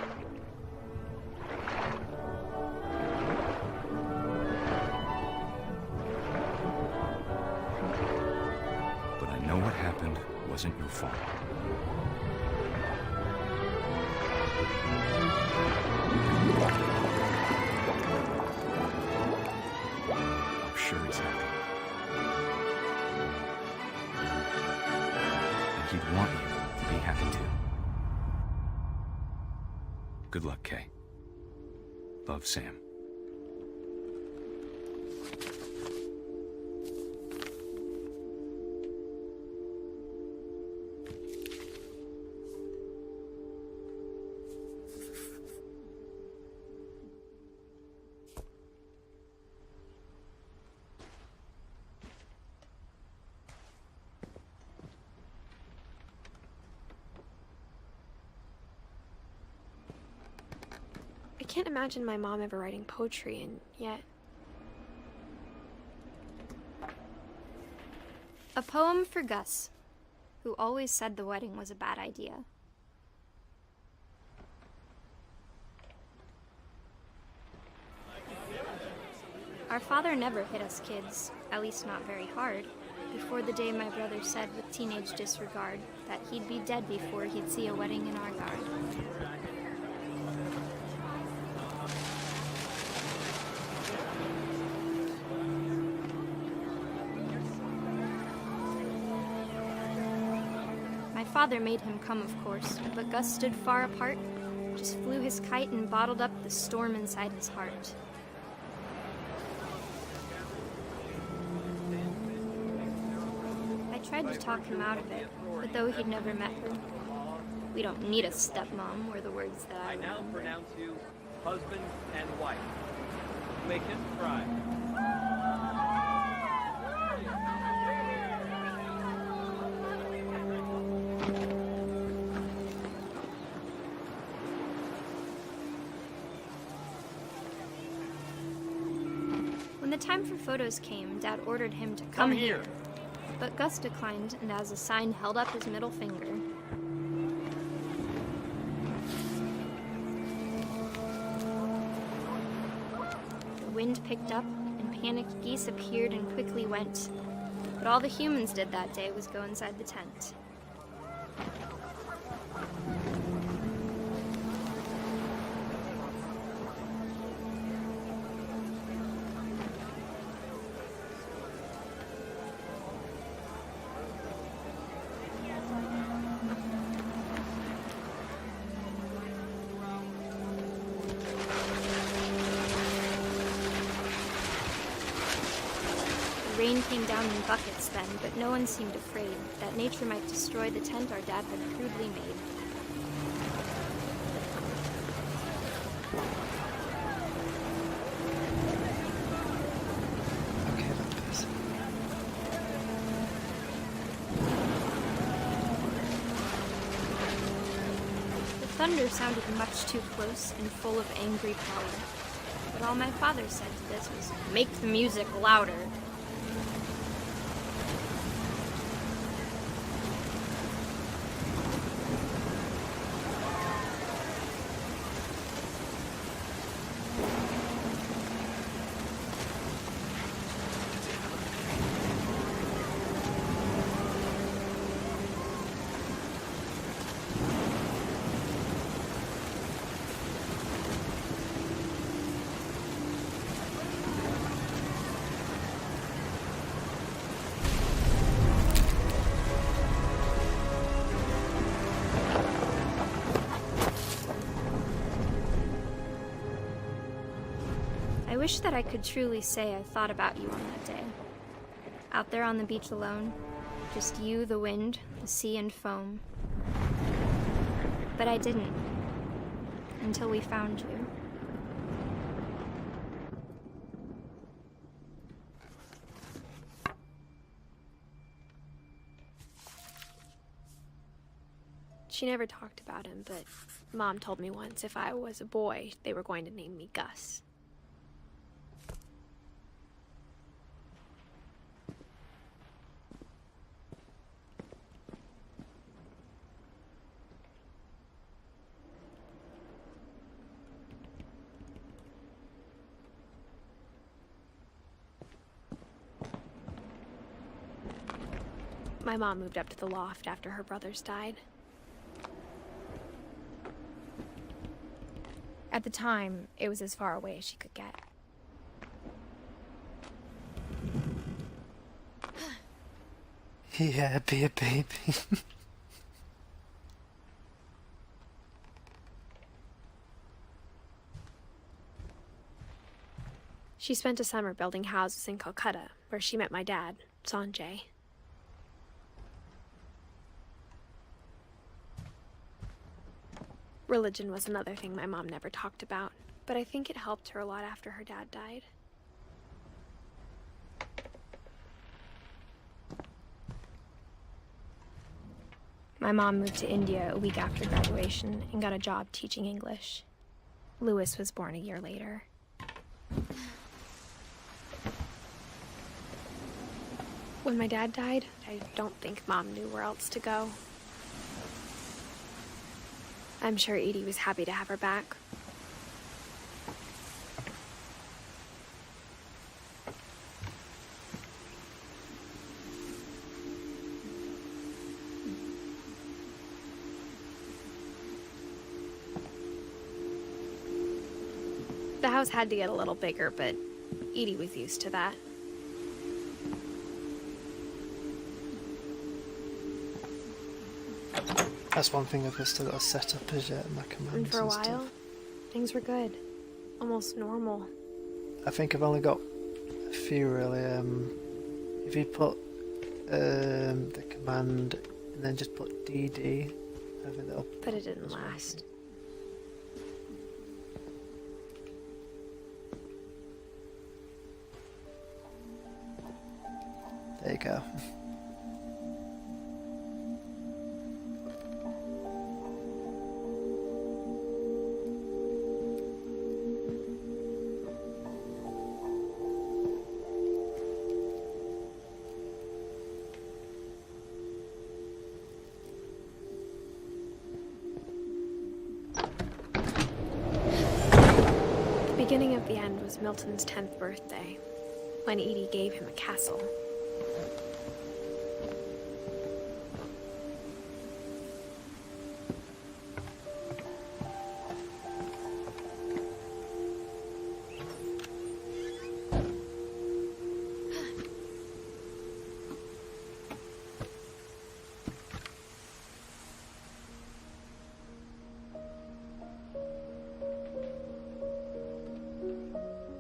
But I know what happened wasn't your fault. I'm sure he's happy. And he'd want you to be happy too. Good luck, Kay. Love, Sam. I can't imagine my mom ever writing poetry, and yet... A poem for Gus, who always said the wedding was a bad idea. Our father never hit us kids, at least not very hard, before the day my brother said with teenage disregard that he'd be dead before he'd see a wedding in our yard. My father made him come, of course, but Gus stood far apart, just flew his kite and bottled up the storm inside his heart. I tried to talk him out of it, but though he'd never met her, "We don't need a stepmom," were the words that I now pronounce you husband and wife. Make him cry. When the time for photos came, Dad ordered him to come here. But Gus declined, and as a sign held up his middle finger. The wind picked up, and panicked geese appeared and quickly went. But all the humans did that day was go inside the tent. Rain came down in buckets then, but no one seemed afraid that nature might destroy the tent our dad had crudely made. Okay, like this. thunder sounded much too close and full of angry power. But all my father said to this was, "Make the music louder." I wish that I could truly say I thought about you on that day. Out there on the beach alone, just you, the wind, the sea, and foam. But I didn't, until we found you. She never talked about him, but Mom told me once if I was a boy, they were going to name me Gus. My mom moved up to the loft after her brothers died. At the time, it was as far away as she could get. Yeah, be a baby. She spent a summer building houses in Calcutta, where she met my dad, Sanjay. Religion was another thing my mom never talked about, but I think it helped her a lot after her dad died. My mom moved to India a week after graduation and got a job teaching English. Louis was born a year later. When my dad died, I don't think Mom knew where else to go. I'm sure Edie was happy to have her back. The house had to get a little bigger, but Edie was used to that. That's one thing I've still got to set up as yet, my commands And for a stuff. while, things were good. Almost normal. I think I've only got a few really. If you put the command and then just put DD, I think that'll. But it didn't last. There you go. The beginning of the end was Milton's 10th birthday, when Edie gave him a castle.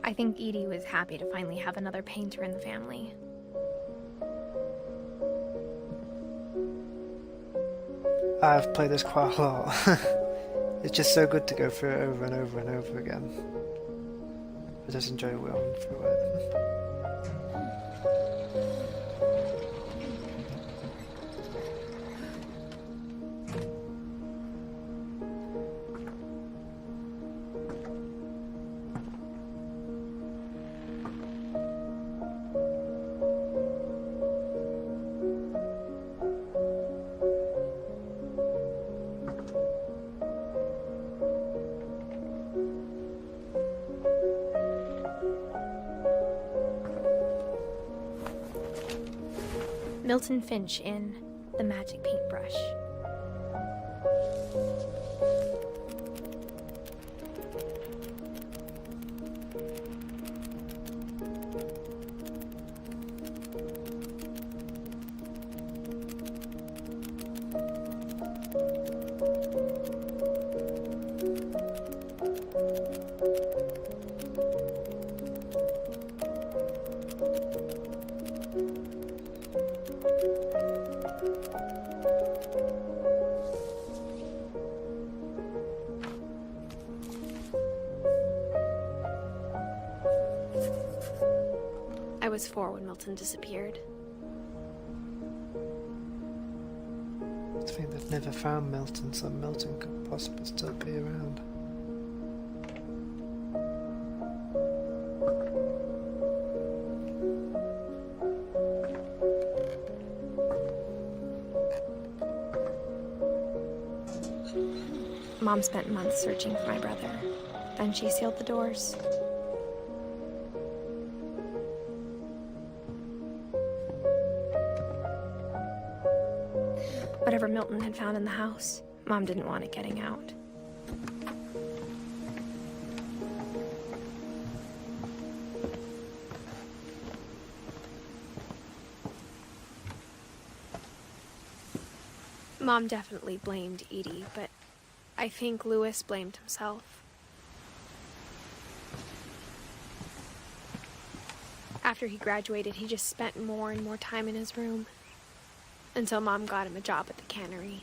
I think Edie was happy to finally have another painter in the family. I've played this quite a lot. It's just so good to go through it over and over and over again. I just enjoy going through it. Milton Finch in The Magic Paintbrush. I was 4 when Milton disappeared. I think they've never found Milton, so Milton could possibly still be around. Mom spent months searching for my brother. Then she sealed the doors. Whatever Milton had found in the house, Mom didn't want it getting out. Mom definitely blamed Edie, but I think Lewis blamed himself. After he graduated, he just spent more and more time in his room. Until Mom got him a job at the cannery.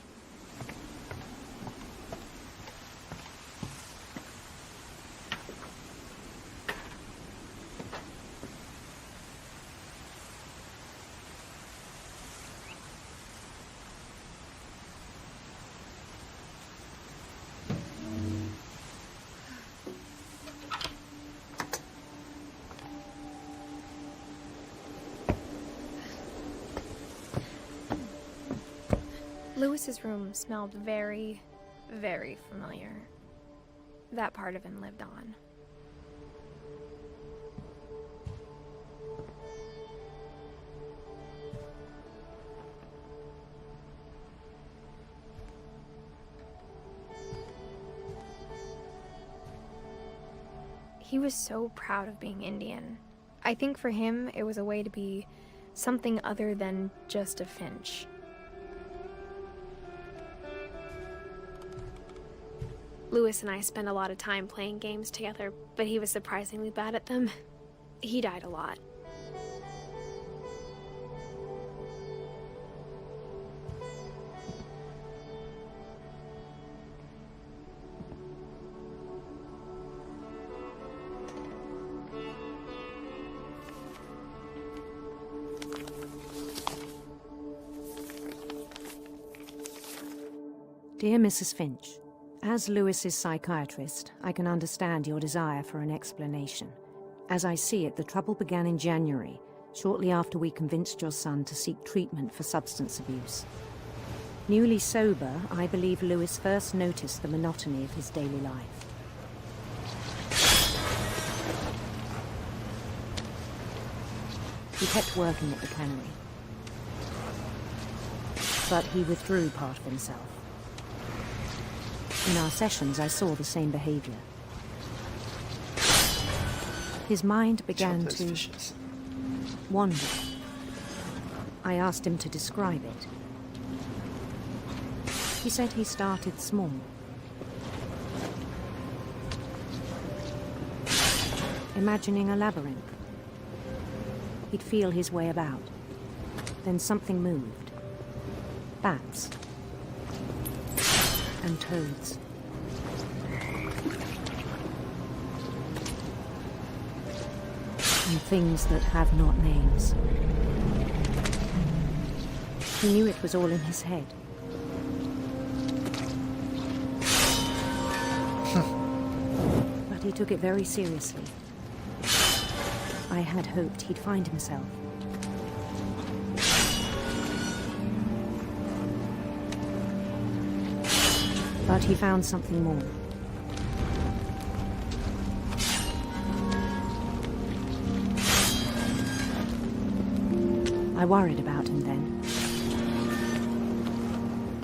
Lewis's room smelled very, very familiar. That part of him lived on. He was so proud of being Indian. I think for him, it was a way to be something other than just a Finch. Lewis and I spent a lot of time playing games together, but he was surprisingly bad at them. He died a lot. Dear Mrs. Finch, as Lewis's psychiatrist, I can understand your desire for an explanation. As I see it, the trouble began in January, shortly after we convinced your son to seek treatment for substance abuse. Newly sober, I believe Lewis first noticed the monotony of his daily life. He kept working at the cannery, but he withdrew part of himself. In our sessions, I saw the same behavior. His mind began to wander. I asked him to describe it. He said he started small. Imagining a labyrinth. He'd feel his way about. Then something moved. Bats. And toads. And things that have not names. He knew it was all in his head. But he took it very seriously. I had hoped he'd find himself. But he found something more. I worried about him then.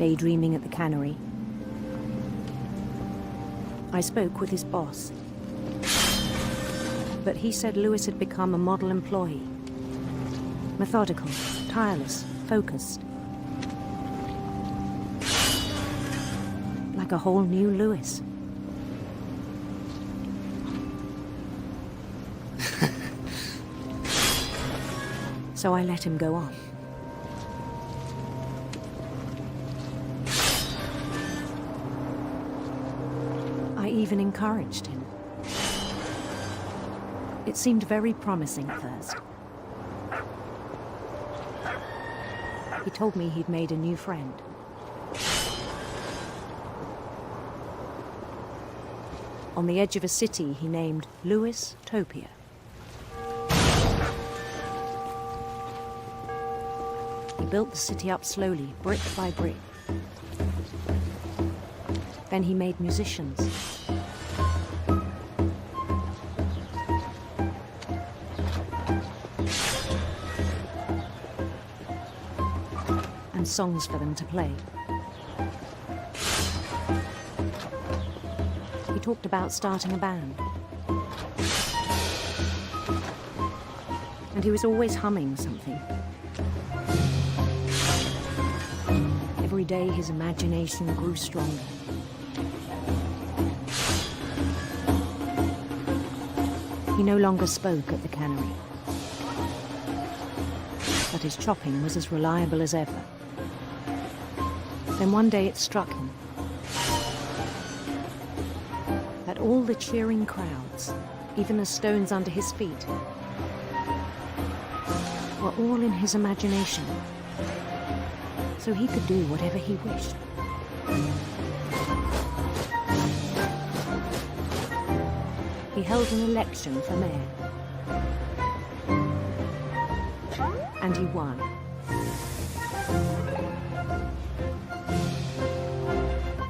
daydreaming at the cannery. I spoke with his boss, but he said Lewis had become a model employee. Methodical, tireless, focused. Like a whole new Lewis. So I let him go on. I even encouraged him. It seemed very promising at first. He told me he'd made a new friend. On the edge of a city he named Lewis Topia. He built the city up slowly, brick by brick. Then he made musicians. And songs for them to play. He talked about starting a band. And he was always humming something. Every day his imagination grew stronger. He no longer spoke at the cannery. But his chopping was as reliable as ever. Then one day it struck him that all the cheering crowds, even the stones under his feet, were all in his imagination, so he could do whatever he wished. He held an election for mayor. And he won.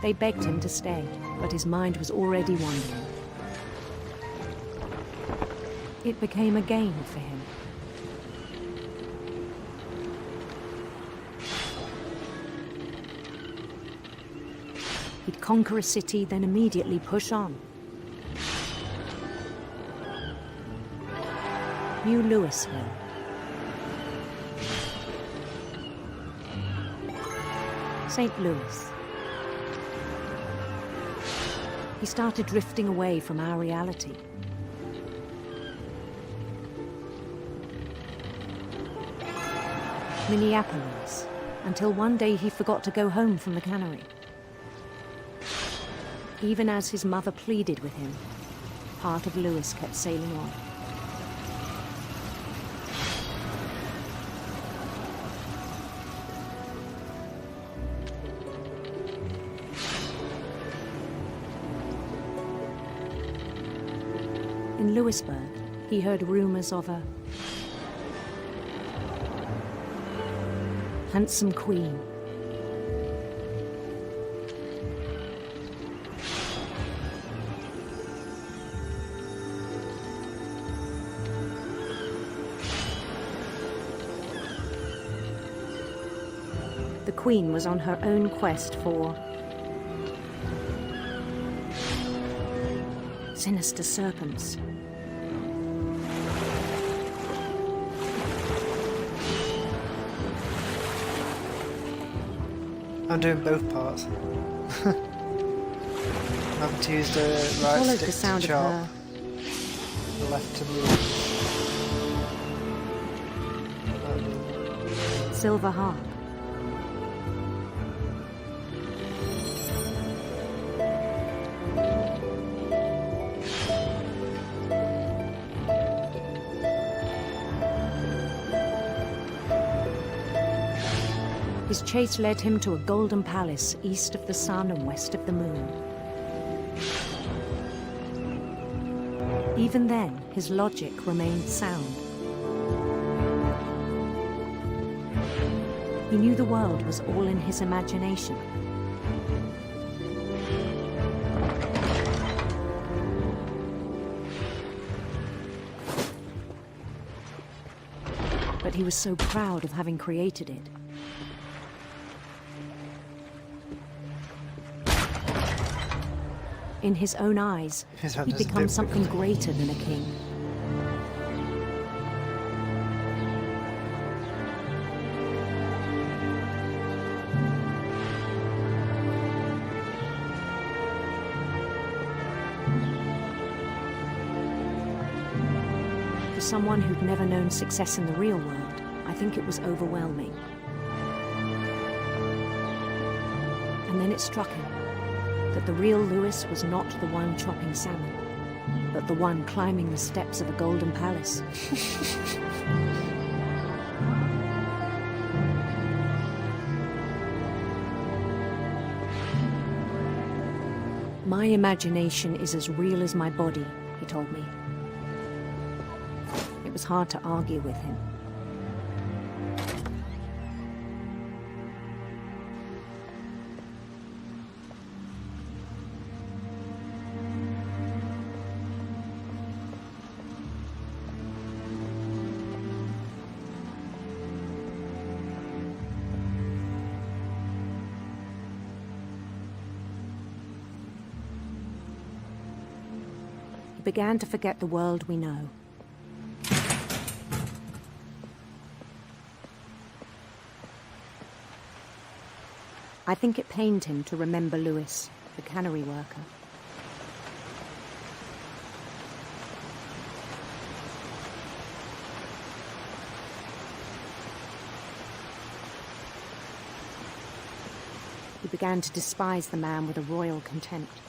They begged him to stay, but his mind was already wandering. It became a game for him. He'd conquer a city, then immediately push on. New Louisville. St. Louis. He started drifting away from our reality. Minneapolis, until one day he forgot to go home from the cannery. Even as his mother pleaded with him, part of Lewis kept sailing on. In Lewisburg, he heard rumors of a handsome queen. The queen was on her own quest for sinister serpents. I'm doing both parts. I'm to use the right followed stick the sound to of chop, her the left to move. silver harp. His chase led him to a golden palace east of the sun and west of the moon. Even then, his logic remained sound. He knew the world was all in his imagination. But he was so proud of having created it. In his own eyes, His hand he'd doesn't become do something quickly. greater than a king. For someone who'd never known success in the real world, I think it was overwhelming. And then it struck him that the real Lewis was not the one chopping salmon, but the one climbing the steps of a golden palace. My imagination is as real as my body, he told me. It was hard to argue with him. He began to forget the world we know. I think it pained him to remember Lewis, the cannery worker. He began to despise the man with a royal contempt.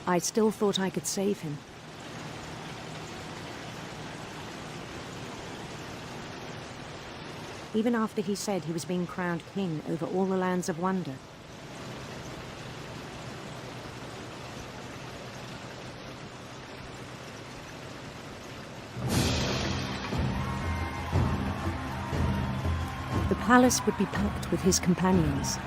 I still thought I could save him. Even after he said he was being crowned king over all the lands of wonder. The palace would be packed with his companions.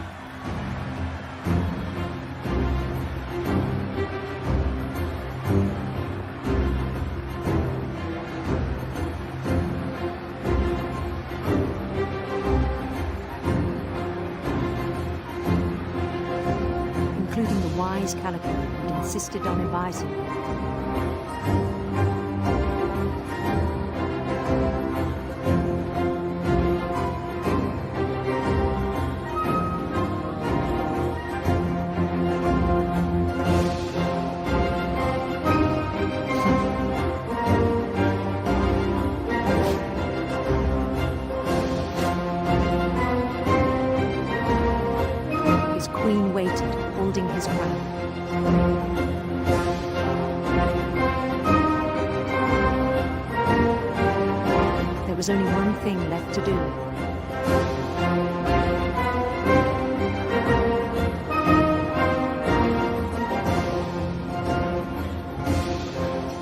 Including the wise Calico who insisted on advising him. His queen waited, holding his crown. There was only one thing left to do.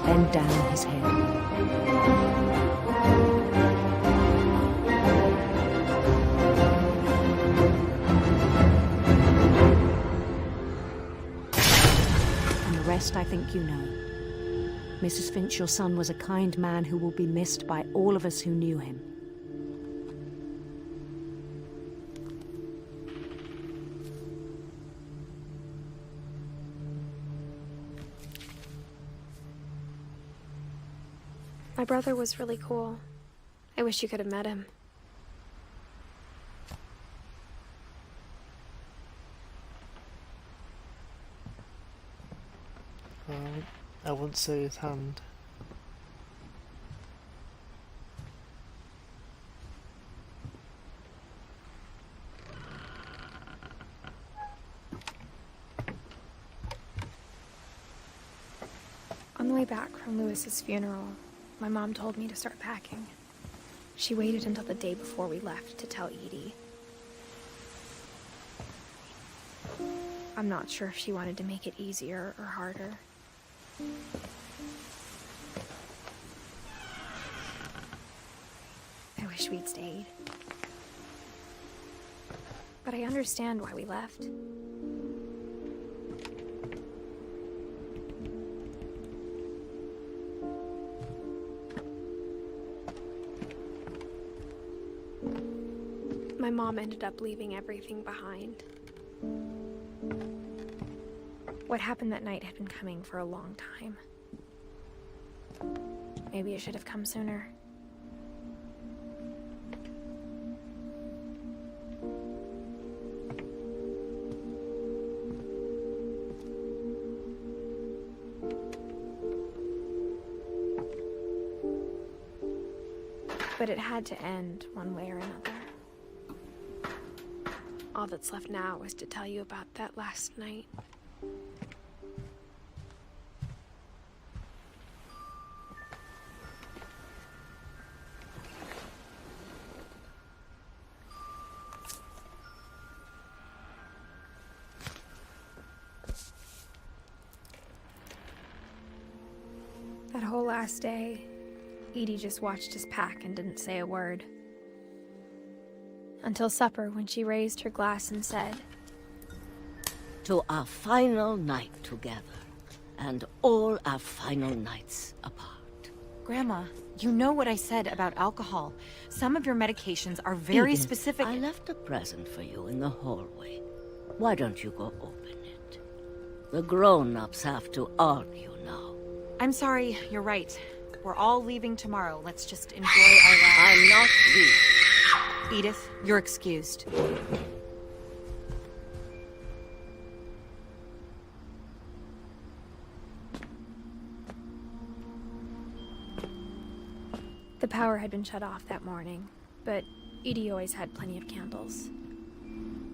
Bend down his head. I think you know. Mrs. Finch, your son was a kind man who will be missed by all of us who knew him. My brother was really cool. I wish you could have met him. I wouldn't say his hand. On the way back from Lewis's funeral, my mom told me to start packing. She waited until the day before we left to tell Edie. I'm not sure if she wanted to make it easier or harder. I wish we'd stayed. But I understand why we left. My mom ended up leaving everything behind. What happened that night had been coming for a long time. Maybe it should have come sooner. But it had to end one way or another. All that's left now is to tell you about that last night. That whole last day, Edie just watched us pack and didn't say a word. Until supper, when she raised her glass and said, "To our final night together, and all our final nights apart." Grandma, you know what I said about alcohol. Some of your medications are very Edith, specific. I left a present for you in the hallway. Why don't you go open it? The grown-ups have to argue now. I'm sorry, you're right. We're all leaving tomorrow. Let's just enjoy our lives. I'm not leaving. Edith, you're excused. The power had been shut off that morning, but Edie always had plenty of candles.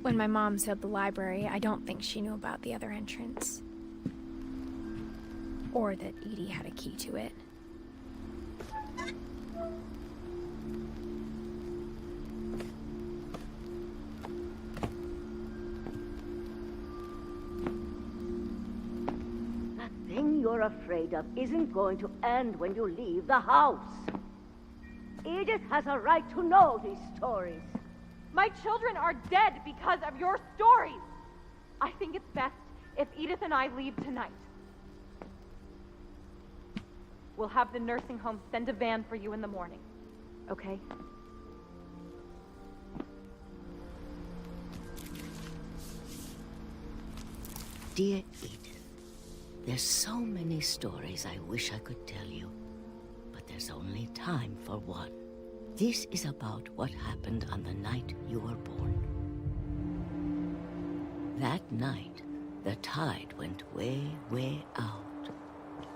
When my mom sealed the library, I don't think she knew about the other entrance. Or that Edie had a key to it. That thing you're afraid of isn't going to end when you leave the house. Edith has a right to know these stories. My children are dead because of your stories. I think it's best if Edith and I leave tonight. We'll have the nursing home send a van for you in the morning, okay? Dear Edith, there's so many stories I wish I could tell you, but there's only time for one. This is about what happened on the night you were born. That night, the tide went way, way out.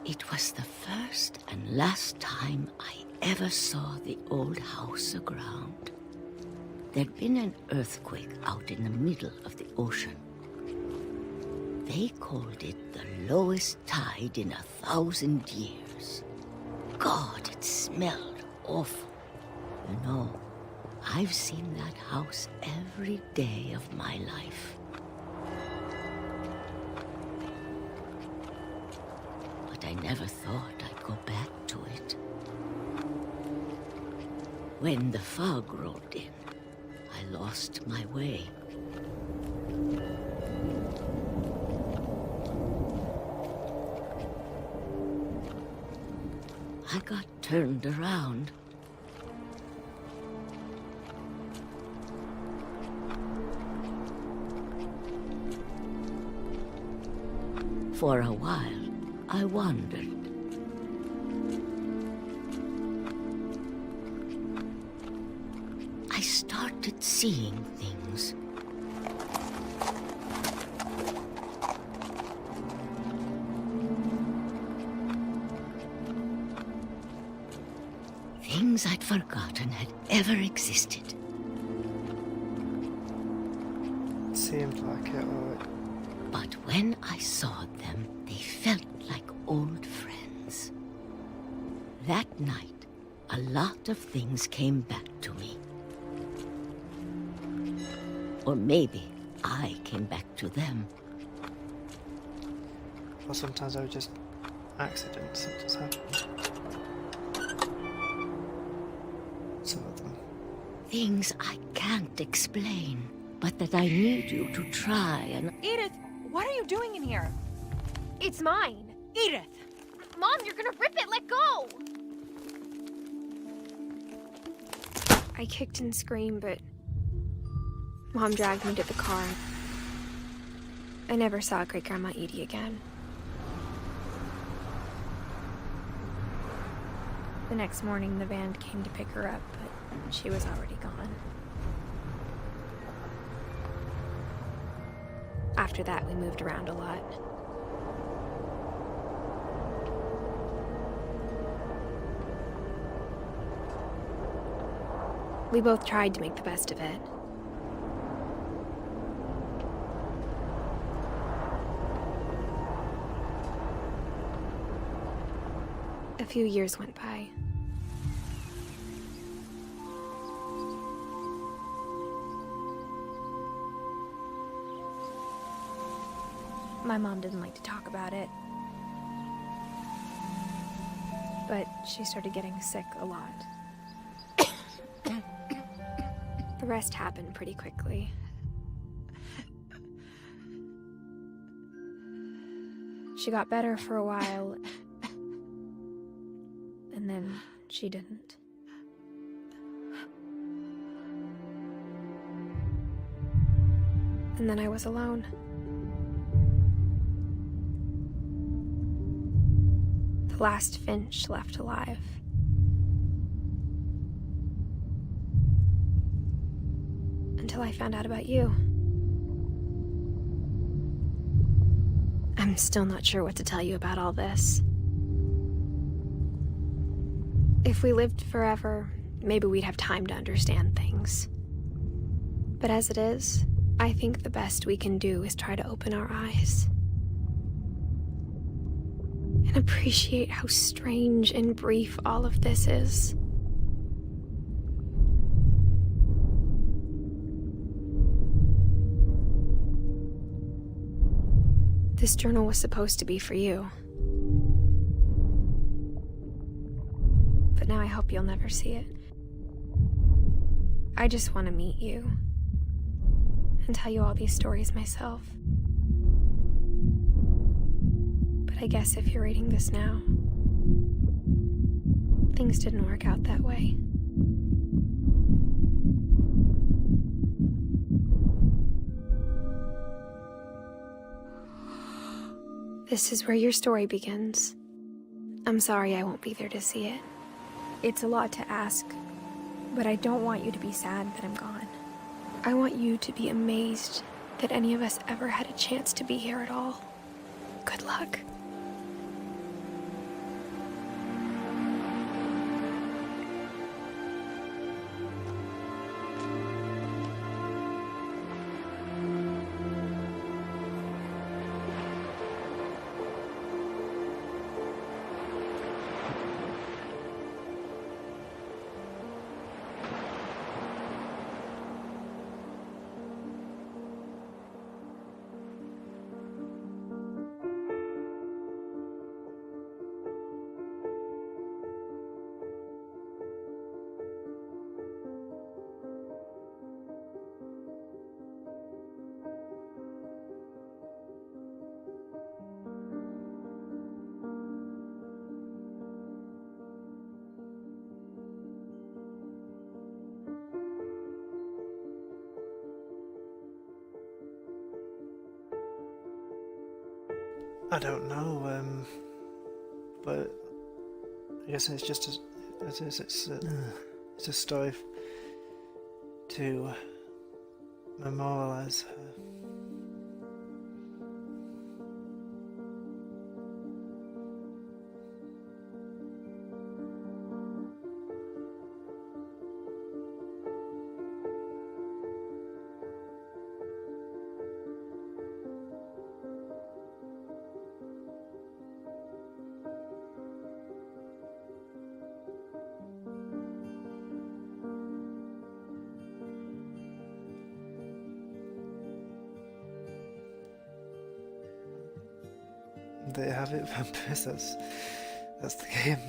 It was the first and last time I ever saw the old house aground. There'd been an earthquake out in the middle of the ocean. They called it the lowest tide in 1,000 years. God, it smelled awful. You know, I've seen that house every day of my life. But I never thought I'd go back to it. When the fog rolled in, I lost my way. I got turned around. For a while, I wandered. I started seeing things. Things I'd forgotten had ever existed. Seemed like it, or... But when I saw them, they felt like old friends. That night, a lot of things came back to me. Or maybe I came back to them. Or sometimes they were just accidents that just happened. Some of them. Things I can't explain, but that I need you to try and... Edith, what are you doing in here? It's mine. Edith! Mom, you're gonna rip it! Let go! I kicked and screamed, but Mom dragged me to the car. I never saw Great-Grandma Edie again. The next morning, the van came to pick her up, but she was already gone. After that, we moved around a lot. We both tried to make the best of it. A few years went by. My mom didn't like to talk about it, but she started getting sick a lot. The rest happened pretty quickly. She got better for a while, and then she didn't. And then I was alone. The last Finch left alive. Until I found out about you. I'm still not sure what to tell you about all this. If we lived forever, maybe we'd have time to understand things. But as it is, I think the best we can do is try to open our eyes. And appreciate how strange and brief all of this is. This journal was supposed to be for you. But now I hope you'll never see it. I just want to meet you and tell you all these stories myself. But I guess if you're reading this now, things didn't work out that way. This is where your story begins. I'm sorry I won't be there to see it. It's a lot to ask, but I don't want you to be sad that I'm gone. I want you to be amazed that any of us ever had a chance to be here at all. Good luck. I don't know, but I guess it's just it's a story to memorialize her. There you have it, vampires. That's the game.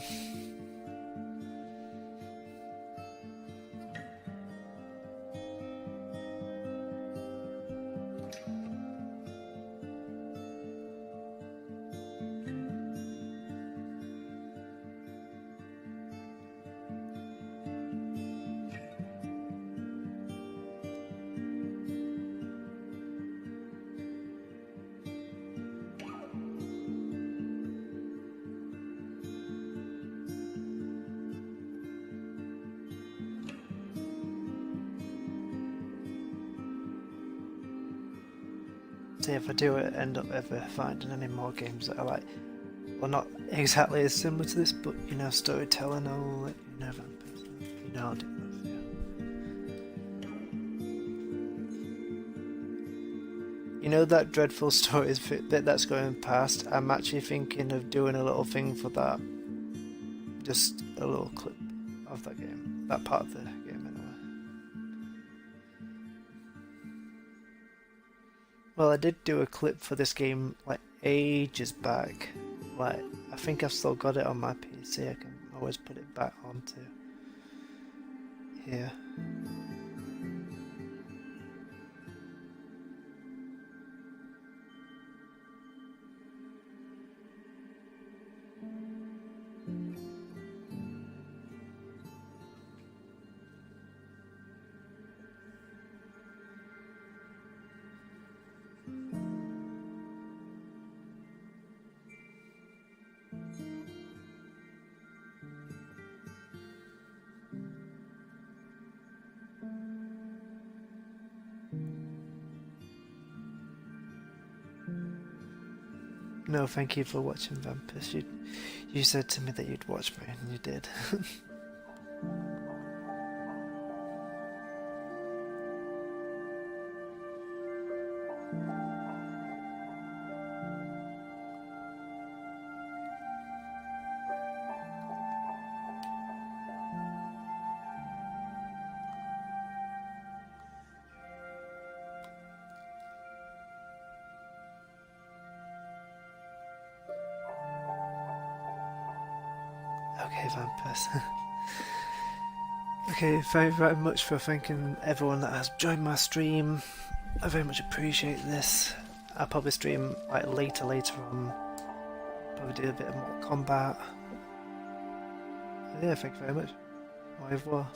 see if I do end up ever finding any more games that are like, well, not exactly as similar to this, but you know, storytelling. I'll let you know, Vampires. You know, I'll do both. Yeah. You know that dreadful stories bit that's going past? I'm actually thinking of doing a little thing for that. Just a little clip of that game. That part of the game, anyway. Well, I did do a clip for this game, like, ages back. Like, I think I've still got it on my PC. I can always put it back onto here. No, thank you for watching, Vampus. You said to me that you'd watch me, and you did. Okay, Vampus. Okay, thank you very much for thanking everyone that has joined my stream. I very much appreciate this. I'll probably stream like later on. Probably do a bit of more combat. Yeah, thank you very much. Au revoir.